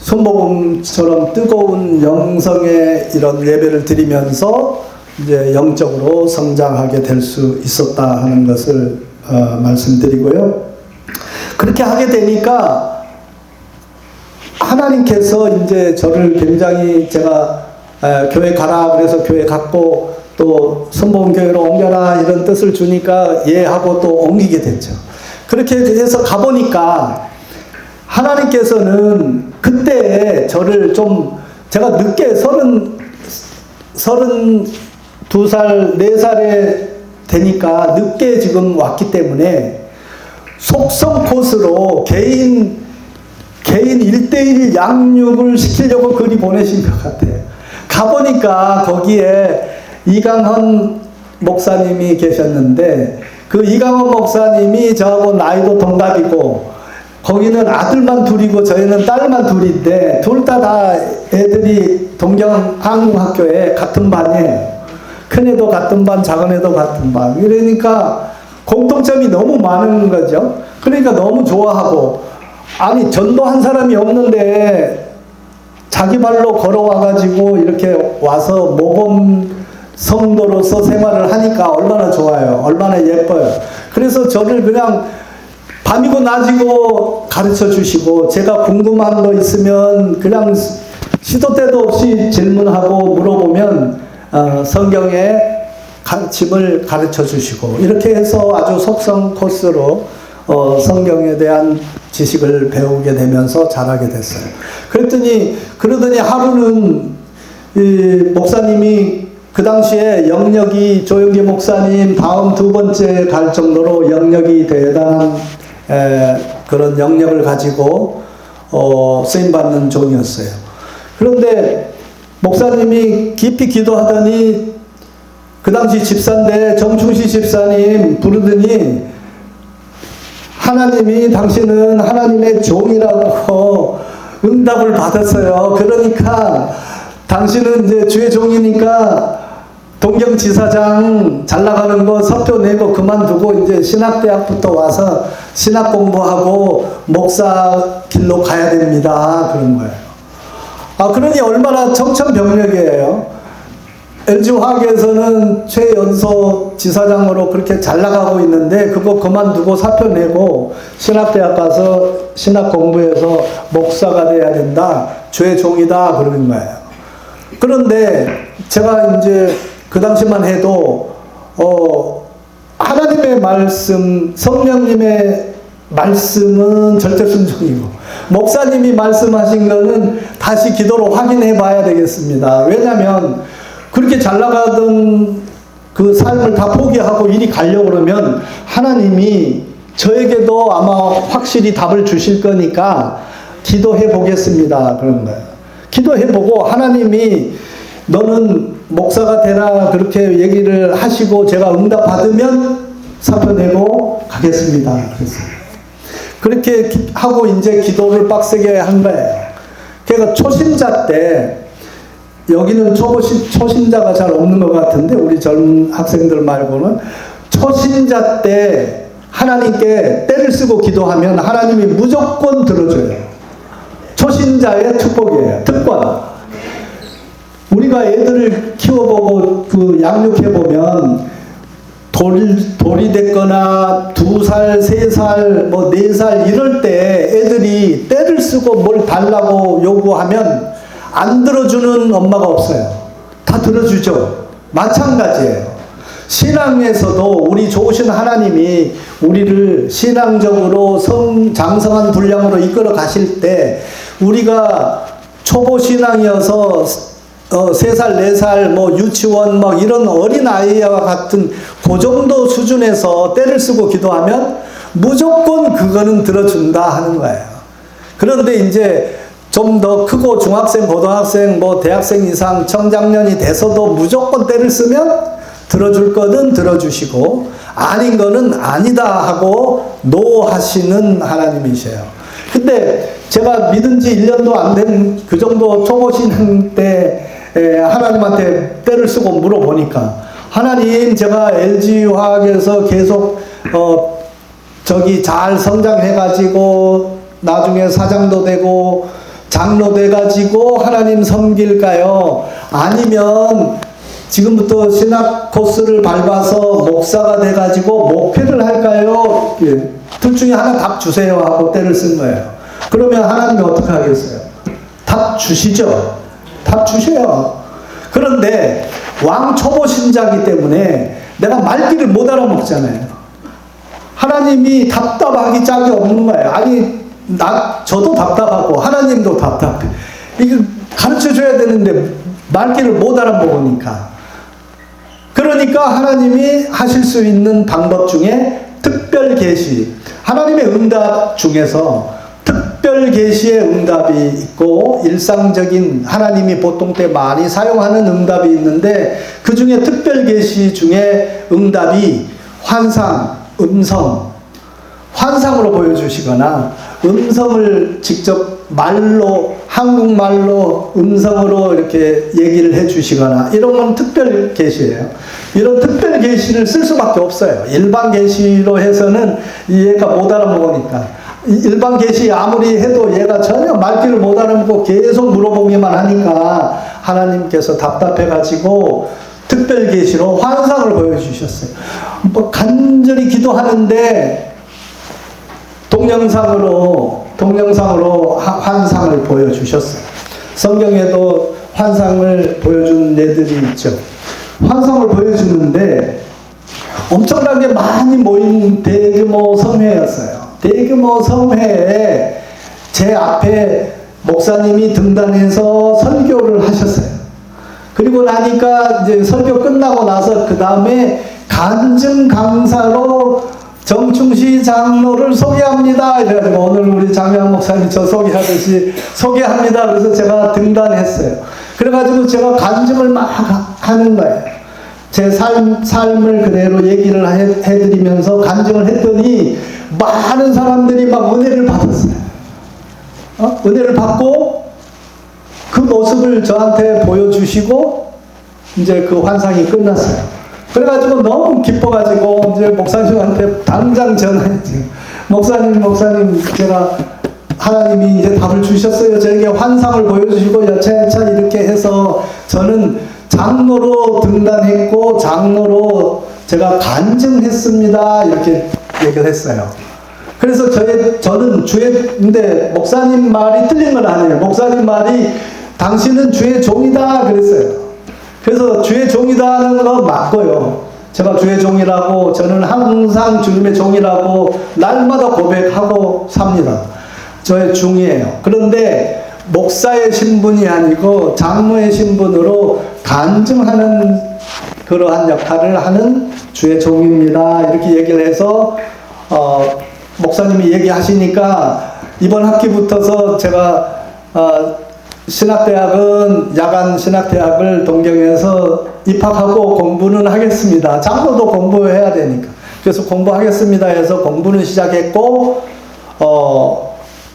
손복음처럼 뜨거운 영성의 이런 예배를 드리면서 이제 영적으로 성장하게 될 수 있었다 하는 것을 말씀드리고요. 그렇게 하게 되니까 하나님께서 이제 저를 굉장히 제가 교회 가라 그래서 교회 갔고 또 손복음교회로 옮겨라 이런 뜻을 주니까 예 하고 또 옮기게 됐죠. 그렇게 해서 가보니까 하나님께서는 그때 저를 좀 제가 늦게 32살, 4살에 되니까 늦게 지금 왔기 때문에 속성 코스로 개인 1대1 양육을 시키려고 그리 보내신 것 같아요. 가보니까 거기에 이강헌 목사님이 계셨는데 그 이강헌 목사님이 저하고 나이도 동갑이고 거기는 아들만 둘이고 저희는 딸만 둘인데 둘 다 애들이 동경한국학교에 같은 반이에요. 큰애도 같은 반, 작은애도 같은 반. 이러니까 공통점이 너무 많은 거죠. 그러니까 너무 좋아하고 아니 전도한 사람이 없는데 자기 발로 걸어와가지고 이렇게 와서 모범 성도로서 생활을 하니까 얼마나 좋아요. 얼마나 예뻐요. 그래서 저를 그냥 밤이고 낮이고 가르쳐 주시고 제가 궁금한 거 있으면 그냥 시도 때도 없이 질문하고 물어보면 성경의 가르침을 가르쳐 주시고 이렇게 해서 아주 속성 코스로 성경에 대한 지식을 배우게 되면서 잘하게 됐어요. 그러더니 하루는 이 목사님이 그 당시에 영역이 조영기 목사님 다음 두 번째 갈 정도로 영역이 대단한 그런 영역을 가지고 쓰임받는 종이었어요. 그런데 목사님이 깊이 기도하더니 그 당시 집사인데 정충시 집사님 부르더니 하나님이 당신은 하나님의 종이라고 응답을 받았어요. 그러니까 당신은 이제 주의 종이니까 동경지사장 잘 나가는 거 서표 내고 그만두고 이제 신학대학부터 와서 신학 공부하고 목사 길로 가야 됩니다. 그런 거예요. 그러니 얼마나 청천벽력이에요. LG화학에서는 최연소 지사장으로 그렇게 잘 나가고 있는데 그거 그만두고 사표 내고 신학대학 가서 신학 공부해서 목사가 돼야 된다. 주의 종이다. 그러는 거예요. 그런데 제가 이제 그 당시만 해도 하나님의 말씀, 성령님의 말씀은 절대 순종이고 목사님이 말씀하신 거는 다시 기도로 확인해 봐야 되겠습니다. 왜냐하면 그렇게 잘 나가던 그 삶을 다 포기하고 이리 가려고 그러면 하나님이 저에게도 아마 확실히 답을 주실 거니까 기도해 보겠습니다. 그런 거예요. 기도해 보고 하나님이 너는 목사가 되라 그렇게 얘기를 하시고 제가 응답 받으면 사표 내고 가겠습니다. 그랬어요. 그렇게 하고 이제 기도를 빡세게 한 거예요. 그러니까 초신자 때 여기는 초신자가 잘 없는 것 같은데 우리 젊은 학생들 말고는 초신자 때 하나님께 때를 쓰고 기도하면 하나님이 무조건 들어줘요. 초신자의 축복이에요. 특권. 우리가 애들을 키워보고 그 양육해보면 돌이 됐거나 2살, 3살, 뭐 4살 이럴 때 애들이 때를 쓰고 뭘 달라고 요구하면 안 들어주는 엄마가 없어요. 다 들어주죠. 마찬가지예요. 신앙에서도 우리 좋으신 하나님이 우리를 신앙적으로 장성한 분량으로 이끌어 가실 때 우리가 초보 신앙이어서 3살, 4살, 뭐 유치원, 막 이런 어린아이와 같은 그 정도 수준에서 때를 쓰고 기도하면 무조건 그거는 들어준다 하는 거예요. 그런데 이제 좀 더 크고 중학생, 고등학생, 뭐 대학생 이상 청장년이 돼서도 무조건 때를 쓰면 들어줄 거는 들어주시고 아닌 거는 아니다 하고 노 하시는 하나님이셔요. 근데 제가 믿은 지 1년도 안 된 그 정도 초보 신앙 때 하나님한테 때를 쓰고 물어보니까 하나님 제가 LG화학에서 계속 잘 성장해가지고 나중에 사장도 되고 장로 돼가지고 하나님 섬길까요? 아니면 지금부터 신학 코스를 밟아서 목사가 돼가지고 목회를 할까요? 예. 둘 중에 하나 답 주세요 하고 때를 쓴 거예요. 그러면 하나님이 어떻게 하겠어요? 답 주시죠. 답 주셔요. 그런데 왕 초보 신자이기 때문에 내가 말귀를 못 알아먹잖아요. 하나님이 답답하기 짝이 없는 거예요. 아니 저도 답답하고 하나님도 답답해. 이거 가르쳐줘야 되는데 말귀를 못 알아먹으니까. 그러니까 하나님이 하실 수 있는 방법 중에 특별 계시, 하나님의 응답 중에서 특별 계시의 응답이 있고 일상적인 하나님이 보통 때 많이 사용하는 응답이 있는데 그 중에 특별 계시 중에 응답이 환상, 음성, 환상으로 보여주시거나 음성을 직접 말로 한국말로 음성으로 이렇게 얘기를 해주시거나 이런 건 특별 계시예요. 이런 특별 계시를 쓸 수밖에 없어요. 일반 계시로 해서는 얘가 못 알아먹으니까. 일반 계시 아무리 해도 얘가 전혀 말귀를 못 알아먹고 계속 물어보기만 하니까 하나님께서 답답해가지고 특별 계시로 환상을 보여주셨어요. 뭐 간절히 기도하는데 동영상으로 환상을 보여주셨어요. 성경에도 환상을 보여준 예들이 있죠. 환상을 보여주는데 엄청나게 많이 모인 대규모 성회였어요. 대규모 성회에 제 앞에 목사님이 등단해서 설교를 하셨어요. 그리고 나니까 이제 설교 끝나고 나서 그 다음에 간증 강사로 정충시 장로를 소개합니다. 이래가지고 오늘 우리 장양 목사님이 저 소개하듯이 소개합니다. 그래서 제가 등단했어요. 그래가지고 제가 간증을 막 하는 거예요. 제 삶을 그대로 얘기를 해드리면서 간증을 했더니 많은 사람들이 막 은혜를 받았어요. 은혜를 받고 그 모습을 저한테 보여주시고 이제 그 환상이 끝났어요. 그래가지고 너무 기뻐가지고 이제 목사님한테 당장 전화했지. 목사님 제가 하나님이 이제 답을 주셨어요. 저에게 환상을 보여주시고 여차여차 이렇게 해서 저는 장로로 등단했고 장로로 제가 간증했습니다. 이렇게 얘기를 했어요. 그래서 저는 근데 목사님 말이 틀린 건 아니에요. 목사님 말이 당신은 주의 종이다 그랬어요. 그래서 주의 종이다 하는 거 맞고요. 제가 주의 종이라고, 저는 항상 주님의 종이라고 날마다 고백하고 삽니다. 저의 중이에요. 그런데 목사의 신분이 아니고 장로의 신분으로 간증하는 그러한 역할을 하는 주의 종입니다. 이렇게 얘기를 해서 목사님이 얘기하시니까 이번 학기부터서 제가 신학대학은 야간 신학대학을 동경에서 입학하고 공부는 하겠습니다. 장로도 공부해야 되니까. 그래서 공부하겠습니다 해서 공부는 시작했고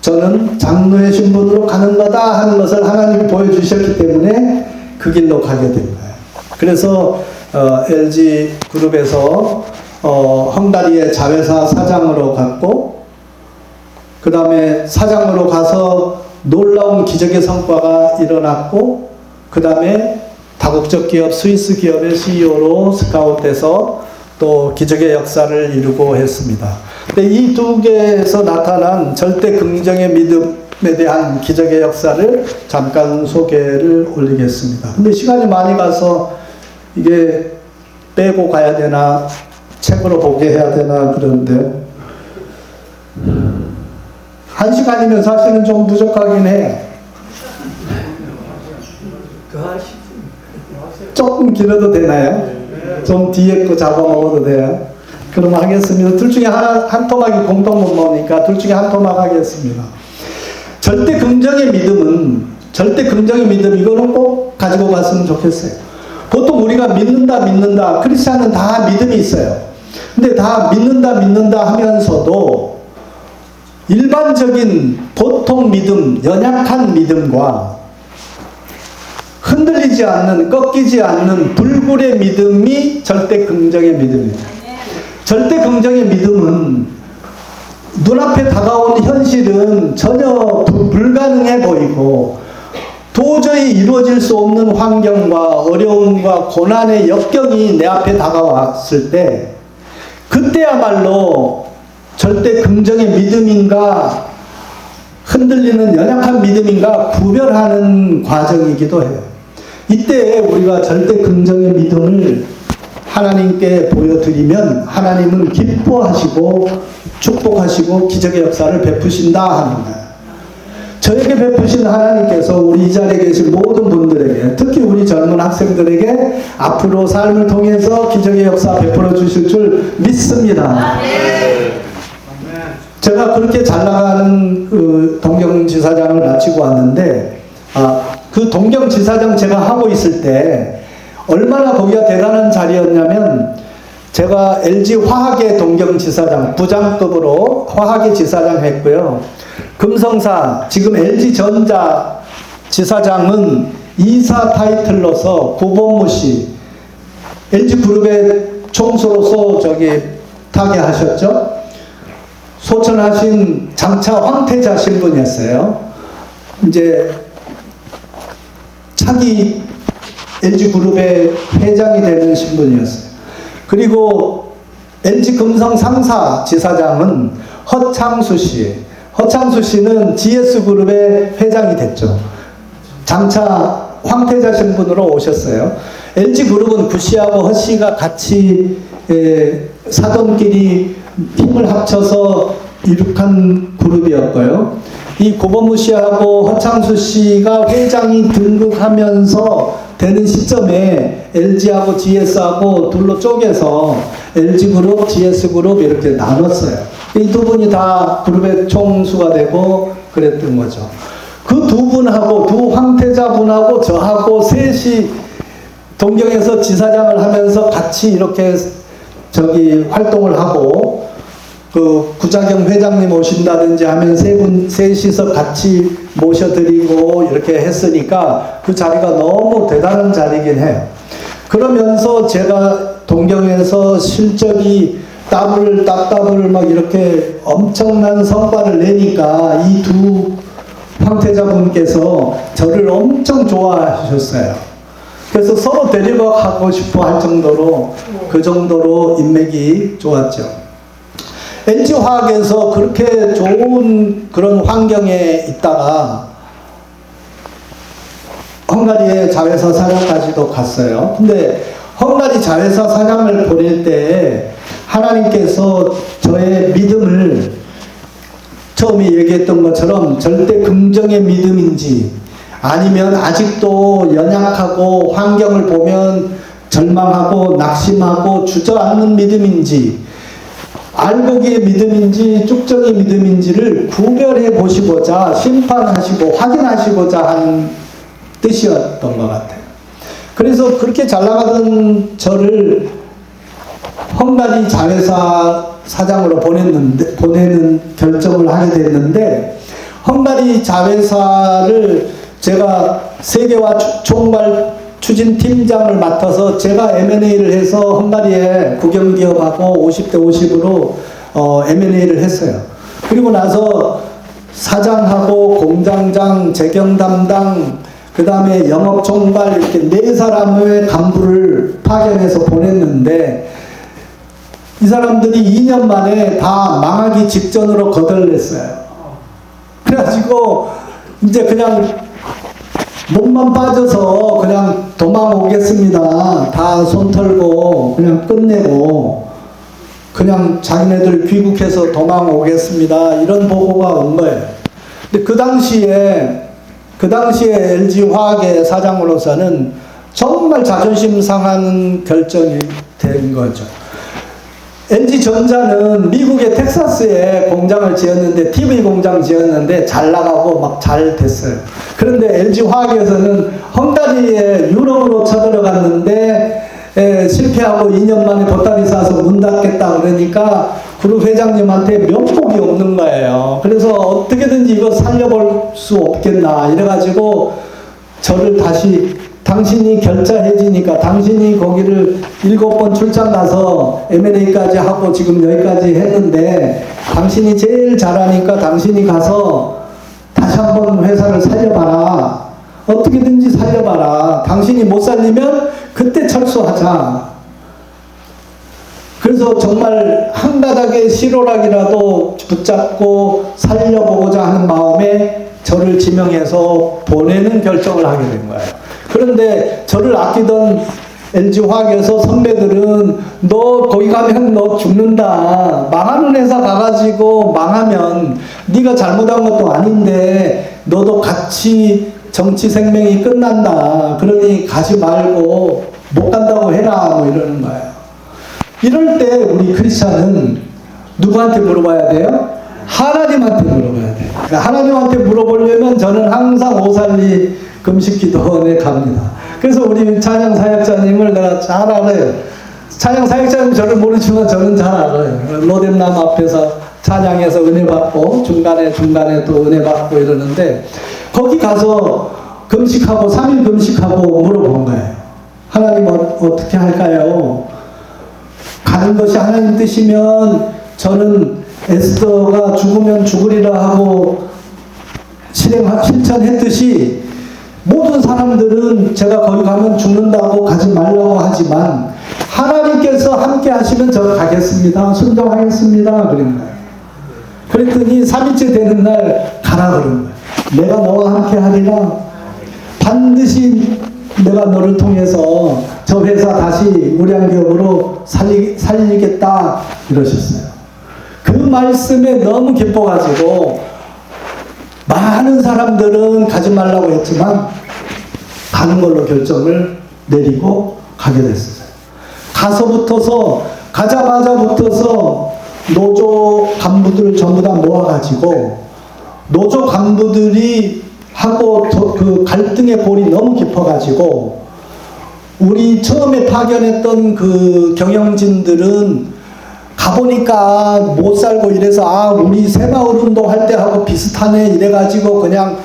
저는 장로의 신분으로 가는 거다 하는 것을 하나님이 보여주셨기 때문에 그 길로 가게 된 거예요. 그래서 LG 그룹에서 헝가리의 자회사 사장으로 갔고, 그 다음에 사장으로 가서 놀라운 기적의 성과가 일어났고, 그 다음에 다국적 기업, 스위스 기업의 CEO로 스카웃돼서 또 기적의 역사를 이루고 했습니다. 근데 이 두 개에서 나타난 절대 긍정의 믿음에 대한 기적의 역사를 잠깐 소개를 올리겠습니다. 근데 시간이 많이 가서 이게 빼고 가야 되나, 책으로 보게 해야 되나, 그런데 1시간이면 사실은 좀 부족하긴 해요. 조금 길어도 되나요? 좀 뒤에 거 잡아먹어도 돼요? 그럼 하겠습니다. 둘 중에 한 토막이 공동 못 나오니까 둘 중에 한 토막 하겠습니다. 절대 긍정의 믿음은, 절대 긍정의 믿음, 이거는 꼭 가지고 갔으면 좋겠어요. 보통 우리가 믿는다, 크리스찬은 다 믿음이 있어요. 근데 다 믿는다 하면서도 일반적인 보통 믿음, 연약한 믿음과 흔들리지 않는, 꺾이지 않는 불굴의 믿음이 절대 긍정의 믿음이에요. 절대 긍정의 믿음은 눈앞에 다가온 현실은 전혀 불가능해 보이고 도저히 이루어질 수 없는 환경과 어려움과 고난의 역경이 내 앞에 다가왔을 때, 그때야말로 절대 긍정의 믿음인가 흔들리는 연약한 믿음인가 구별하는 과정이기도 해요. 이때 우리가 절대 긍정의 믿음을 하나님께 보여드리면 하나님은 기뻐하시고 축복하시고 기적의 역사를 베푸신다 하는 거예요. 저에게 베푸신 하나님께서 우리 이 자리에 계신 모든 분들에게, 특히 우리 젊은 학생들에게 앞으로 삶을 통해서 기적의 역사 베풀어 주실 줄 믿습니다. 제가 그렇게 잘 나가는 그 동경지사장을 마치고 왔는데, 그 동경지사장 제가 하고 있을 때 얼마나 거기가 대단한 자리였냐면, 제가 LG 화학의 동경지사장, 부장급으로 화학의 지사장 했고요. 금성사, 지금 LG전자 지사장은 이사 타이틀로서 구본무 씨, LG그룹의 총수로서 타계하셨죠. 소천하신 장차 황태자 신분이었어요. 이제 차기 LG그룹의 회장이 되는 신분이었어요. 그리고 LG금성 상사 지사장은 허창수 씨. 허창수 씨는 GS그룹의 회장이 됐죠. 장차 황태자 신분으로 오셨어요. LG그룹은 구 씨하고 허 씨가 같이 사돈끼리 힘을 합쳐서 이룩한 그룹이었고요. 이 고범무 씨하고 허창수 씨가 회장이 등극하면서 되는 시점에 LG하고 GS하고 둘로 쪼개서 LG그룹, GS그룹 이렇게 나눴어요. 이 두 분이 다 그룹의 총수가 되고 그랬던 거죠. 그 두 분하고, 두 황태자 분하고 저하고 셋이 동경에서 지사장을 하면서 같이 이렇게 활동을 하고, 그 구자경 회장님 오신다든지 하면 셋이서 같이 모셔드리고 이렇게 했으니까 그 자리가 너무 대단한 자리긴 해요. 그러면서 제가 동경에서 실적이 따블 막 이렇게 엄청난 성과를 내니까 이 두 황태자분께서 저를 엄청 좋아하셨어요. 그래서 서로 데려가고 싶어 할 정도로 그 정도로 인맥이 좋았죠. LG화학에서 그렇게 좋은 그런 환경에 있다가 헝가리의 자회사 사장까지도 갔어요. 근데 헝가리 자회사 사장을 보낼 때 하나님께서 저의 믿음을 처음에 얘기했던 것처럼 절대 긍정의 믿음인지 아니면 아직도 연약하고 환경을 보면 절망하고 낙심하고 주저앉는 믿음인지 알고기의 믿음인지 쭉정의 믿음인지를 구별해 보시고자 심판하시고 확인하시고자 하는 뜻이었던 것 같아요. 그래서 그렇게 잘 나가던 저를 헝가리 자회사 사장으로 보내는 결정을 하게 됐는데, 헝가리 자회사를 제가 세계화 총괄 추진팀장을 맡아서 제가 M&A를 해서 헝가리에 국영기업하고 50대 50으로 M&A를 했어요. 그리고 나서 사장하고 공장장, 재경 담당, 그 다음에 영업총괄 이렇게 4사람의 간부를 파견해서 보냈는데 이 사람들이 2년 만에 다 망하기 직전으로 거덜냈어요. 그래가지고 이제 그냥 몸만 빠져서 그냥 도망 오겠습니다. 다 손 털고 그냥 끝내고 그냥 자기네들 귀국해서 도망 오겠습니다. 이런 보고가 온 거예요. 근데 그 당시에 LG화학의 사장으로서는 정말 자존심 상하는 결정이 된 거죠. LG전자는 미국의 텍사스에 공장을 지었는데, TV 공장 지었는데 잘 나가고 막 잘 됐어요. 그런데 LG화학에서는 헝가리에 유럽으로 쳐들어갔는데 실패하고 2년 만에 보따리 싸서 문 닫겠다 그러니까 그룹 회장님한테 면목이 없는 거예요. 그래서 어떻게든지 이거 살려볼 수 없겠나 이래가지고 저를 다시 당신이 결자해지니까 당신이 거기를 7번 출장 가서 M&A까지 하고 지금 여기까지 했는데 당신이 제일 잘하니까 당신이 가서 다시 한번 회사를 살려봐라. 어떻게든지 살려봐라. 당신이 못 살리면 그때 철수하자. 그래서 정말 한 가닥의 실오락이라도 붙잡고 살려보고자 하는 마음에 저를 지명해서 보내는 결정을 하게 된 거예요. 그런데 저를 아끼던 LG화학에서 선배들은 너 거기 가면 너 죽는다. 망하는 회사 가가지고 망하면 네가 잘못한 것도 아닌데 너도 같이 정치 생명이 끝난다. 그러니 가지 말고 못 간다고 해라. 뭐 이러는 거예요. 이럴 때 우리 크리스찬은 누구한테 물어봐야 돼요? 하나님한테 물어봐야 돼요. 그러니까 하나님한테 물어보려면 저는 항상 오살리 금식기도원에 갑니다. 그래서 우리 찬양 사역자님을 내가 잘 알아요. 찬양 사역자님 저를 모르지만 저는 잘 알아요. 로뎀남 앞에서 찬양해서 은혜 받고 중간에 또 은혜 받고 이러는데 거기 가서 금식하고 3일 금식하고 물어본 거예요. 하나님 어떻게 할까요? 가는 것이 하나님 뜻이면 저는 에스더가 죽으면 죽으리라 하고 실천했듯이 모든 사람들은 제가 거기 가면 죽는다고 가지 말라고 하지만 하나님께서 함께 하시면 저 가겠습니다. 순종하겠습니다. 그런 거예요. 그랬더니 3일째 되는 날 가라 그런 거예요. 내가 너와 함께 하리라. 반드시 내가 너를 통해서 저 회사 다시 우량기업으로 살리겠다 이러셨어요. 그 말씀에 너무 기뻐가지고 많은 사람들은 가지 말라고 했지만 가는 걸로 결정을 내리고 가게 됐어요. 가자마자부터서 노조 간부들을 전부 다 모아가지고 노조 간부들이 하고 그 갈등의 골이 너무 깊어가지고 우리 처음에 파견했던 그 경영진들은 가보니까 못 살고 이래서 우리 새마을 운동할 때 하고 비슷하네 이래가지고 그냥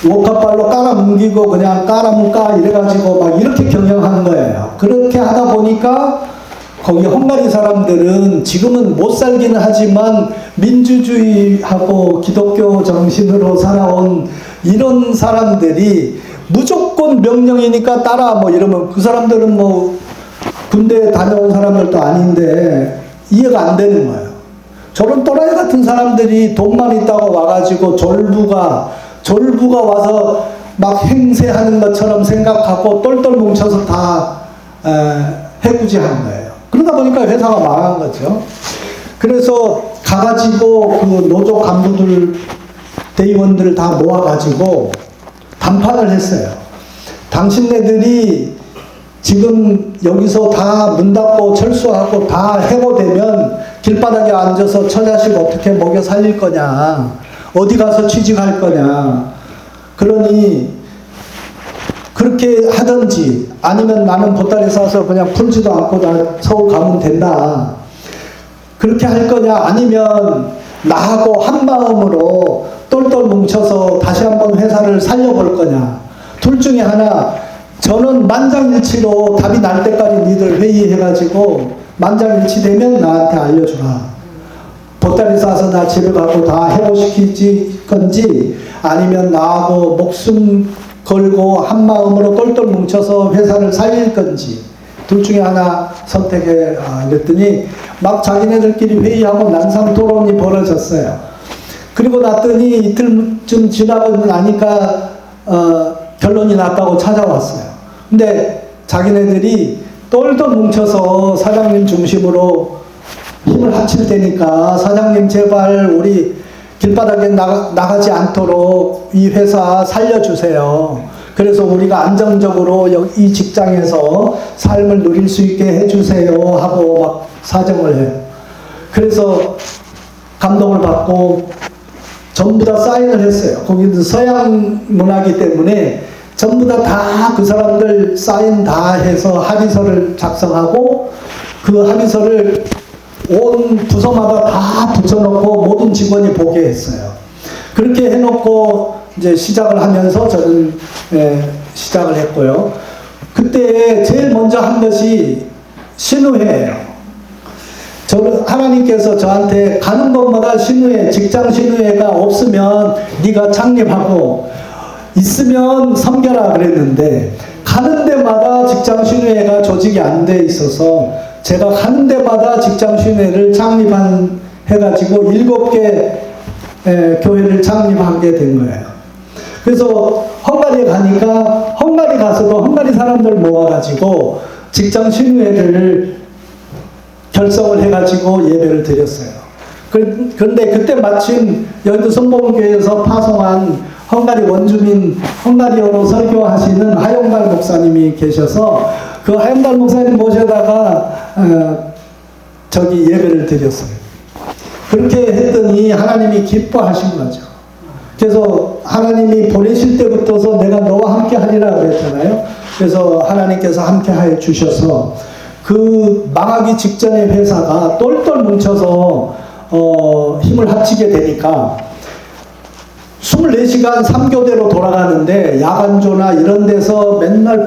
워카발로 깔아뭉기고 그냥 깔아뭉까 이래가지고 막 이렇게 경영한 거예요. 그렇게 하다 보니까 거기 헝가리 사람들은 지금은 못 살기는 하지만 민주주의하고 기독교 정신으로 살아온 이런 사람들이 무조건 명령이니까 따라 뭐 이러면 그 사람들은 뭐 군대 다녀온 사람들도 아닌데 이해가 안 되는 거예요. 저런 또라이 같은 사람들이 돈만 있다고 와가지고 졸부가 와서 막 행세하는 것처럼 생각하고 똘똘 뭉쳐서 다 해코지한 거예요. 그러다 보니까 회사가 망한 거죠. 그래서 가가지고 그 노조 간부들, 대의원들을 다 모아가지고 담판을 했어요. 당신네들이 지금 여기서 다 문 닫고 철수하고 다 해고되면 길바닥에 앉아서 처자식 어떻게 먹여 살릴 거냐, 어디 가서 취직할 거냐. 그러니 그렇게 하든지 아니면 나는 보따리 싸서 그냥 풀지도 않고 나 서울 가면 된다. 그렇게 할 거냐, 아니면 나하고 한 마음으로 똘똘 뭉쳐서 다시 한번 회사를 살려볼 거냐. 둘 중에 하나. 저는 만장일치로 답이 날 때까지 니들 회의해가지고 만장일치되면 나한테 알려주라. 보따리 싸서 나 집에 가고 다 해고시키지 건지, 아니면 나하고 목숨 걸고 한 마음으로 똘똘 뭉쳐서 회사를 살릴 건지 둘 중에 하나 선택해. 이랬더니 막 자기네들끼리 회의하고 난상 토론이 벌어졌어요. 그리고 났더니 이틀쯤 지나고 나니까 결론이 났다고 찾아왔어요. 근데 자기네들이 똘똘 뭉쳐서 사장님 중심으로 힘을 합칠 테니까 사장님 제발 우리 길바닥에 나가지 않도록 이 회사 살려주세요. 그래서 우리가 안정적으로 이 직장에서 삶을 누릴 수 있게 해주세요 하고 막 사정을 해요. 그래서 감동을 받고 전부 다 사인을 했어요. 거기는 서양 문화이기 때문에 전부 다 그 사람들 사인 다 해서 합의서를 작성하고 그 합의서를 온 부서마다 다 붙여놓고 모든 직원이 보게 했어요. 그렇게 해놓고 이제 시작을 하면서 저는 시작을 했고요. 그때 제일 먼저 한 것이 신우회예요. 저는 하나님께서 저한테 가는 곳마다 신우회, 직장 신우회가 없으면 네가 창립하고 있으면 섬겨라 그랬는데, 가는 데마다 직장 신우회가 조직이 안 돼 있어서 제가 가는 데마다 직장 신우회를 해가지고 7개 교회를 창립하게 된 거예요. 그래서 헝가리에 가니까 헝가리 가서도 헝가리 사람들 모아가지고 직장 신우회를 결성을 해가지고 예배를 드렸어요. 그런데 그때 마침 여의도 성봉교회에서 파송한 헝가리 원주민, 헝가리어로 설교하시는 하용달 목사님이 계셔서 그 하용달 목사님 모셔다가 예배를 드렸어요. 그렇게 했더니 하나님이 기뻐하신 거죠. 그래서 하나님이 보내실 때부터서 내가 너와 함께 하리라 그랬잖아요. 그래서 하나님께서 함께 해 주셔서 그 망하기 직전의 회사가 똘똘 뭉쳐서 힘을 합치게 되니까 24시간 3교대로 돌아가는데 야간조나 이런 데서 맨날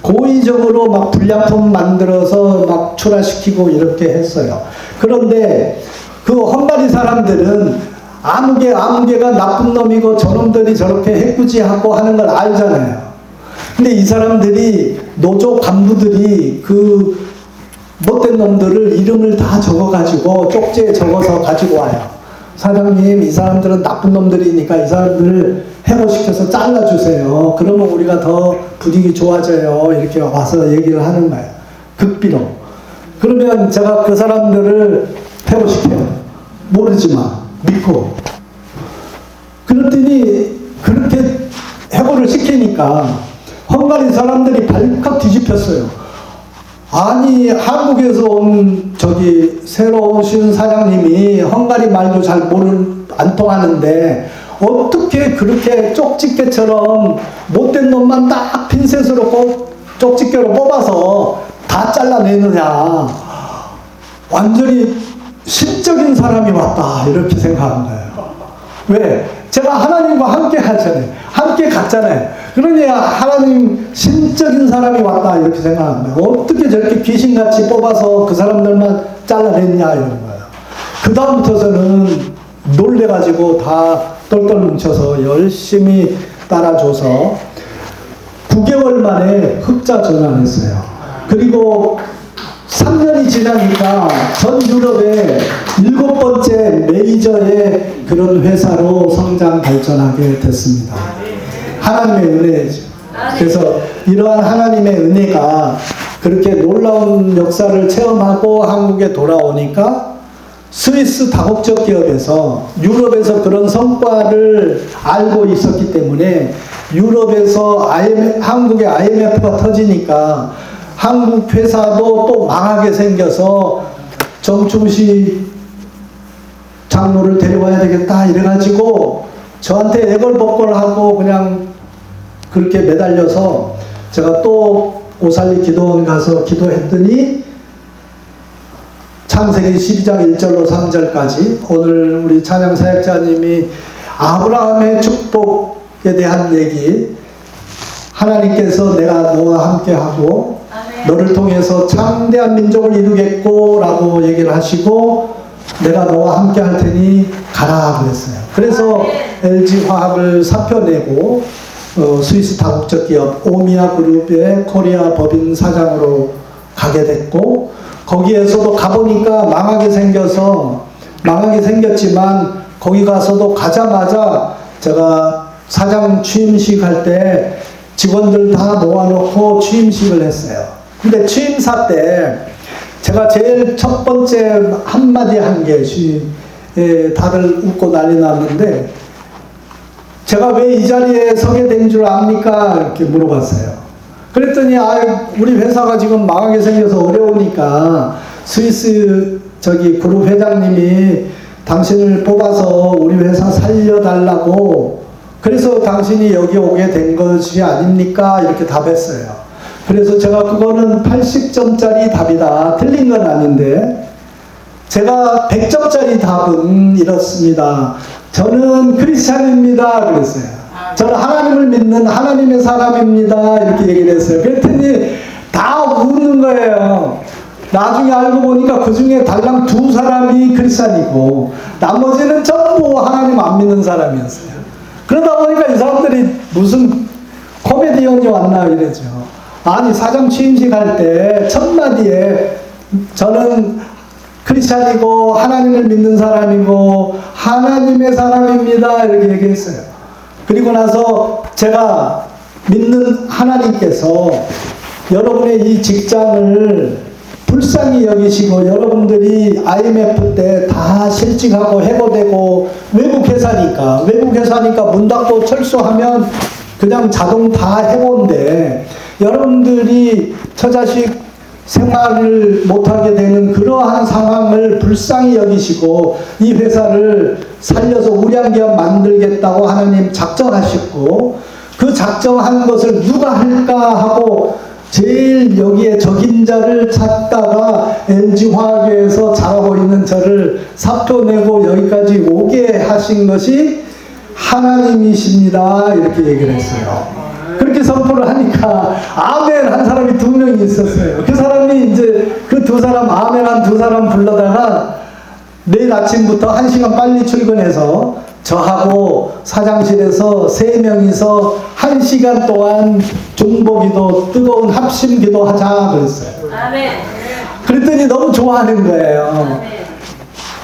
고의적으로 막 불량품 만들어서 막 출하시키고 이렇게 했어요. 그런데 그 헝가리 사람들은 아무개가 나쁜 놈이고 저놈들이 저렇게 해꾸지하고 하는 걸 알잖아요. 근데 이 사람들이 노조 간부들이 그 못된 놈들을 이름을 다 적어가지고 쪽지에 적어서 가지고 와요. 사장님, 이 사람들은 나쁜 놈들이니까 이 사람들을 해고시켜서 잘라주세요. 그러면 우리가 더 분위기 좋아져요. 이렇게 와서 얘기를 하는 거예요. 극비로. 그러면 제가 그 사람들을 해고시켜요. 모르지만 믿고. 그랬더니 그렇게 해고를 시키니까 헝가리 사람들이 발칵 뒤집혔어요. 아니, 한국에서 온 새로 오신 사장님이 헝가리 말도 안 통하는데 어떻게 그렇게 쪽집게처럼 못된 놈만 딱 핀셋으로 쪽집게로 뽑아서 다 잘라내느냐. 완전히 신적인 사람이 왔다 이렇게 생각한 거예요. 왜? 제가 하나님과 함께 하잖아요. 함께 갔잖아요. 그러니 하나님 신적인 사람이 왔다 이렇게 생각합니다. 어떻게 저렇게 귀신같이 뽑아서 그 사람들만 잘라냈냐 이런 거예요. 그 다음부터서는 놀래가지고 다 똘똘 뭉쳐서 열심히 따라줘서 9개월 만에 흑자 전환했어요. 그리고 3년이 지나니까 전 유럽의 7번째 메이저의 그런 회사로 성장 발전하게 됐습니다. 하나님의 은혜죠. 그래서 이러한 하나님의 은혜가 그렇게 놀라운 역사를 체험하고 한국에 돌아오니까 스위스 다국적 기업에서 유럽에서 그런 성과를 알고 있었기 때문에 유럽에서 한국의 IMF가 터지니까 한국 회사도 또 망하게 생겨서 정충식 장로를 데려와야 되겠다 이래가지고 저한테 애걸복걸하고 그냥 그렇게 매달려서 제가 또 오살리 기도원 가서 기도했더니 창세기 12장 1절로 3절까지 오늘 우리 찬양 사역자님이 아브라함의 축복에 대한 얘기, 하나님께서 내가 너와 함께하고 너를 통해서 창대한 민족을 이루겠고 라고 얘기를 하시고 내가 너와 함께 할 테니 가라 그랬어요. 그래서 LG화학을 사표내고 스위스 다국적 기업 오미아 그룹의 코리아 법인 사장으로 가게 됐고, 거기에서도 가보니까 망하게 생겼지만 거기 가서도 가자마자 제가 사장 취임식 할 때 직원들 다 모아놓고 취임식을 했어요. 근데 취임사 때 제가 제일 첫 번째 한마디 한 게 다들 웃고 난리 났는데, 제가 왜 이 자리에 서게 된 줄 압니까? 이렇게 물어봤어요. 그랬더니 우리 회사가 지금 망하게 생겨서 어려우니까 스위스 그룹 회장님이 당신을 뽑아서 우리 회사 살려달라고, 그래서 당신이 여기 오게 된 것이 아닙니까? 이렇게 답했어요. 그래서 제가 그거는 80점짜리 답이다. 틀린 건 아닌데, 제가 100점짜리 답은 이렇습니다. 저는 크리스찬입니다. 그랬어요. 저는 하나님을 믿는 하나님의 사람입니다. 이렇게 얘기를 했어요. 그랬더니 다 웃는 거예요. 나중에 알고 보니까 그 중에 달랑 2사람이 크리스찬이고 나머지는 전부 하나님 안 믿는 사람이었어요. 그러다 보니까 이 사람들이 무슨 코미디언이 왔나 이러죠. 아니, 사장 취임식 할 때 첫 마디에 저는 크리스찬이고 하나님을 믿는 사람이고 하나님의 사람입니다 이렇게 얘기했어요. 그리고 나서 제가 믿는 하나님께서 여러분의 이 직장을 불쌍히 여기시고 여러분들이 IMF 때 다 실직하고 해고되고 외국 회사니까 문 닫고 철수하면 그냥 자동 다 해고인데 여러분들이 처자식 생활을 못하게 되는 그러한 상황을 불쌍히 여기시고 이 회사를 살려서 우량기업 만들겠다고 하나님 작정하셨고, 그 작정한 것을 누가 할까 하고 제일 여기에 적임자를 찾다가 LG화학에서 잘하고 있는 저를 사표내고 여기까지 오게 하신 것이 하나님이십니다 이렇게 얘기를 했어요. 그렇게 선포를 하니까 아멘 한 사람이 2명이 있었어요. 그 사람이 이제 그 2사람 아멘 한 2사람 불러다가 내일 아침부터 1시간 빨리 출근해서 저하고 사장실에서 3명이서 1시간 동안 중보기도 뜨거운 합심기도 하자 그랬어요. 아멘. 그랬더니 너무 좋아하는 거예요.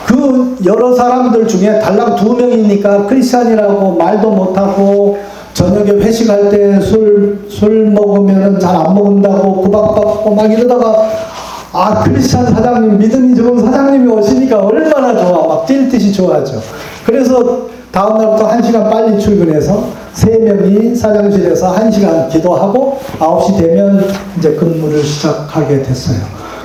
그 여러 사람들 중에 달랑 2명이니까 크리스찬이라고 말도 못하고 저녁에 회식할 때 술 먹으면 잘 안 먹는다고 구박받고 막 이러다가 크리스찬 사장님, 믿음이 좋은 사장님이 오시니까 얼마나 좋아. 막 뛸 듯이 좋아하죠. 그래서 다음날부터 1시간 빨리 출근해서 3명이 사장실에서 1시간 기도하고 9시 되면 이제 근무를 시작하게 됐어요.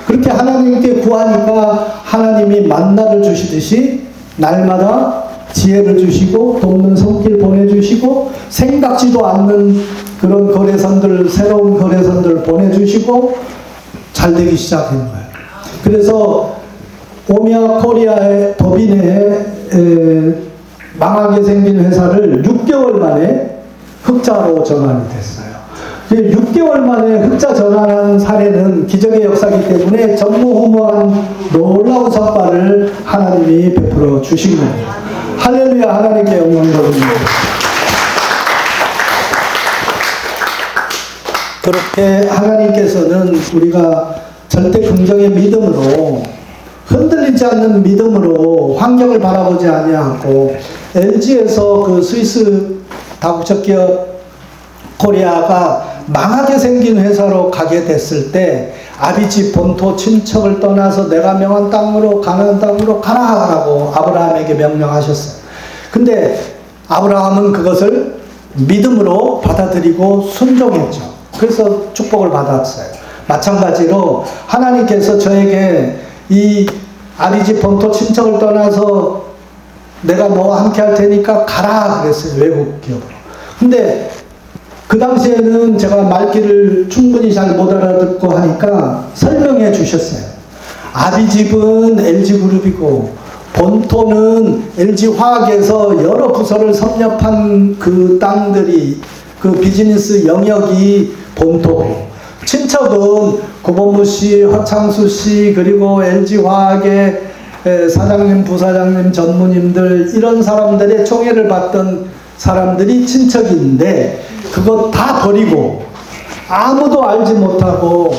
그렇게 하나님께 구하니까 하나님이 만나를 주시듯이 날마다 지혜를 주시고 돕는 손길 보내주시고 생각지도 않는 그런 거래선들, 새로운 거래선들 보내주시고 잘 되기 시작한 거예요. 그래서 오미아 코리아의 법인에 망하게 생긴 회사를 6개월 만에 흑자로 전환이 됐어요. 6개월 만에 흑자 전환한 사례는 기적의 역사이기 때문에 전무후무한 놀라운 성과를 하나님이 베풀어 주신 겁니다. 할렐루야, 하나님께 영광 돌립니다. 그렇게 하나님께서는 우리가 절대 긍정의 믿음으로 흔들리지 않는 믿음으로 환경을 바라보지 아니하고 LG에서 그 스위스 다국적 기업 코리아가 망하게 생긴 회사로 가게 됐을 때 아비집 본토 친척을 떠나서 내가 명한 땅으로 가나안 땅으로 가라라고 아브라함에게 명령하셨어요. 근데 아브라함은 그것을 믿음으로 받아들이고 순종했죠. 그래서 축복을 받았어요. 마찬가지로 하나님께서 저에게 이 아비집 본토 친척을 떠나서 내가 너와 함께 할 테니까 가라 그랬어요. 외국 기업으로. 근데 그 당시에는 제가 말귀를 충분히 잘 못 알아듣고 하니까 설명해 주셨어요. 아비집은 LG그룹이고 본토는 LG화학에서 여러 부서를 섭렵한 그 땅들이 그 비즈니스 영역이 본토고 친척은 고범무 씨, 허창수 씨 그리고 LG화학의 사장님, 부사장님, 전무님들 이런 사람들의 총애를 받던 사람들이 친척인데 그거 다 버리고 아무도 알지 못하고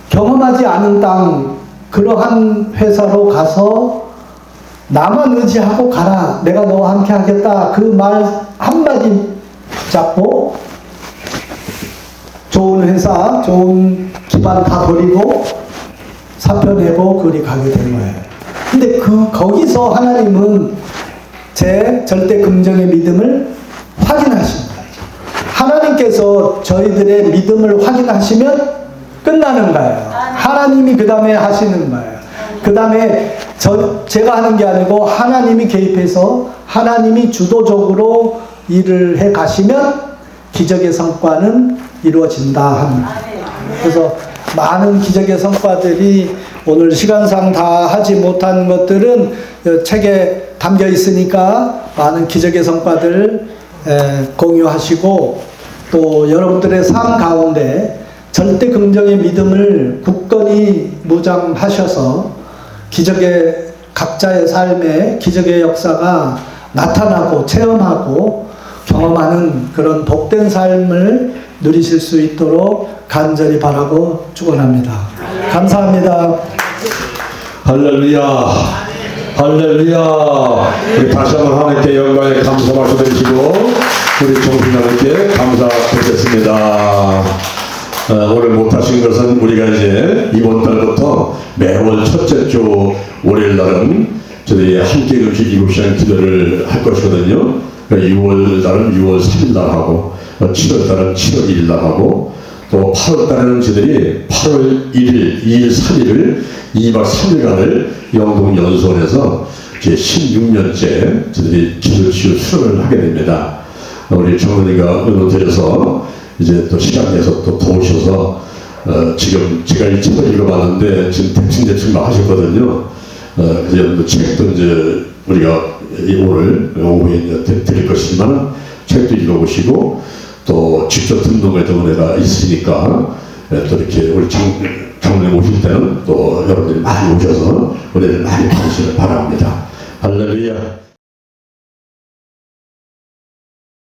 경험하지 않은 땅 그러한 회사로 가서 나만 의지하고 가라 내가 너와 함께 하겠다 그 말 한마디 잡고 좋은 회사 좋은 기반 다 버리고 사표 내고 그리 가게 된 거예요. 근데 거기서 하나님은 제 절대 긍정의 믿음을 확인하신 거예요. 하나님께서 저희들의 믿음을 확인하시면 끝나는 거예요. 하나님이 그 다음에 하시는 거예요. 그 다음에 제가 하는 게 아니고 하나님이 개입해서 하나님이 주도적으로 일을 해 가시면 기적의 성과는 이루어진다 합니다. 그래서 많은 기적의 성과들이 오늘 시간상 다 하지 못한 것들은 책에 담겨 있으니까 많은 기적의 성과들 공유하시고 또 여러분들의 삶 가운데 절대 긍정의 믿음을 굳건히 무장하셔서 기적의 각자의 삶에 기적의 역사가 나타나고 체험하고 경험하는 그런 복된 삶을 누리실 수 있도록 간절히 바라고 축원합니다. 감사합니다. 할렐루야. 할렐루야. 우리 다시 한번 하나님께 영광에 감사 말씀드리시고 우리 정신하나님께 감사드리겠습니다. 오늘 못하신 것은 우리가 이제 이번 달부터 매월 첫째 주 월요일 날은 저희 함께 음식 7시간 기도를 할 것이거든요. 6월 달은 6월 3일 날 하고 7월 달은 7월 1일 날 하고 또 8월 달에는 저희들이 8월 1일, 2일, 3일을 2박 3일간을 영동연수원에서 제 16년째 저희들이 기도치유 수련을 하게 됩니다. 우리 정은이가 응원드려서 이제 또 시간 내서 또 도우셔서 지금 제가 이 책을 읽어봤는데 지금 대충 막 하셨거든요. 그래서 책도 이제 우리가 오늘 오후에 드릴 것이지만 책도 읽어보시고 또 직접 등록에도 은혜가 있으니까 또 이렇게 우리 장로님 오실 때는 또 여러분들이 많이 오셔서 은혜를 많이 받으시길 바랍니다. 할렐루야.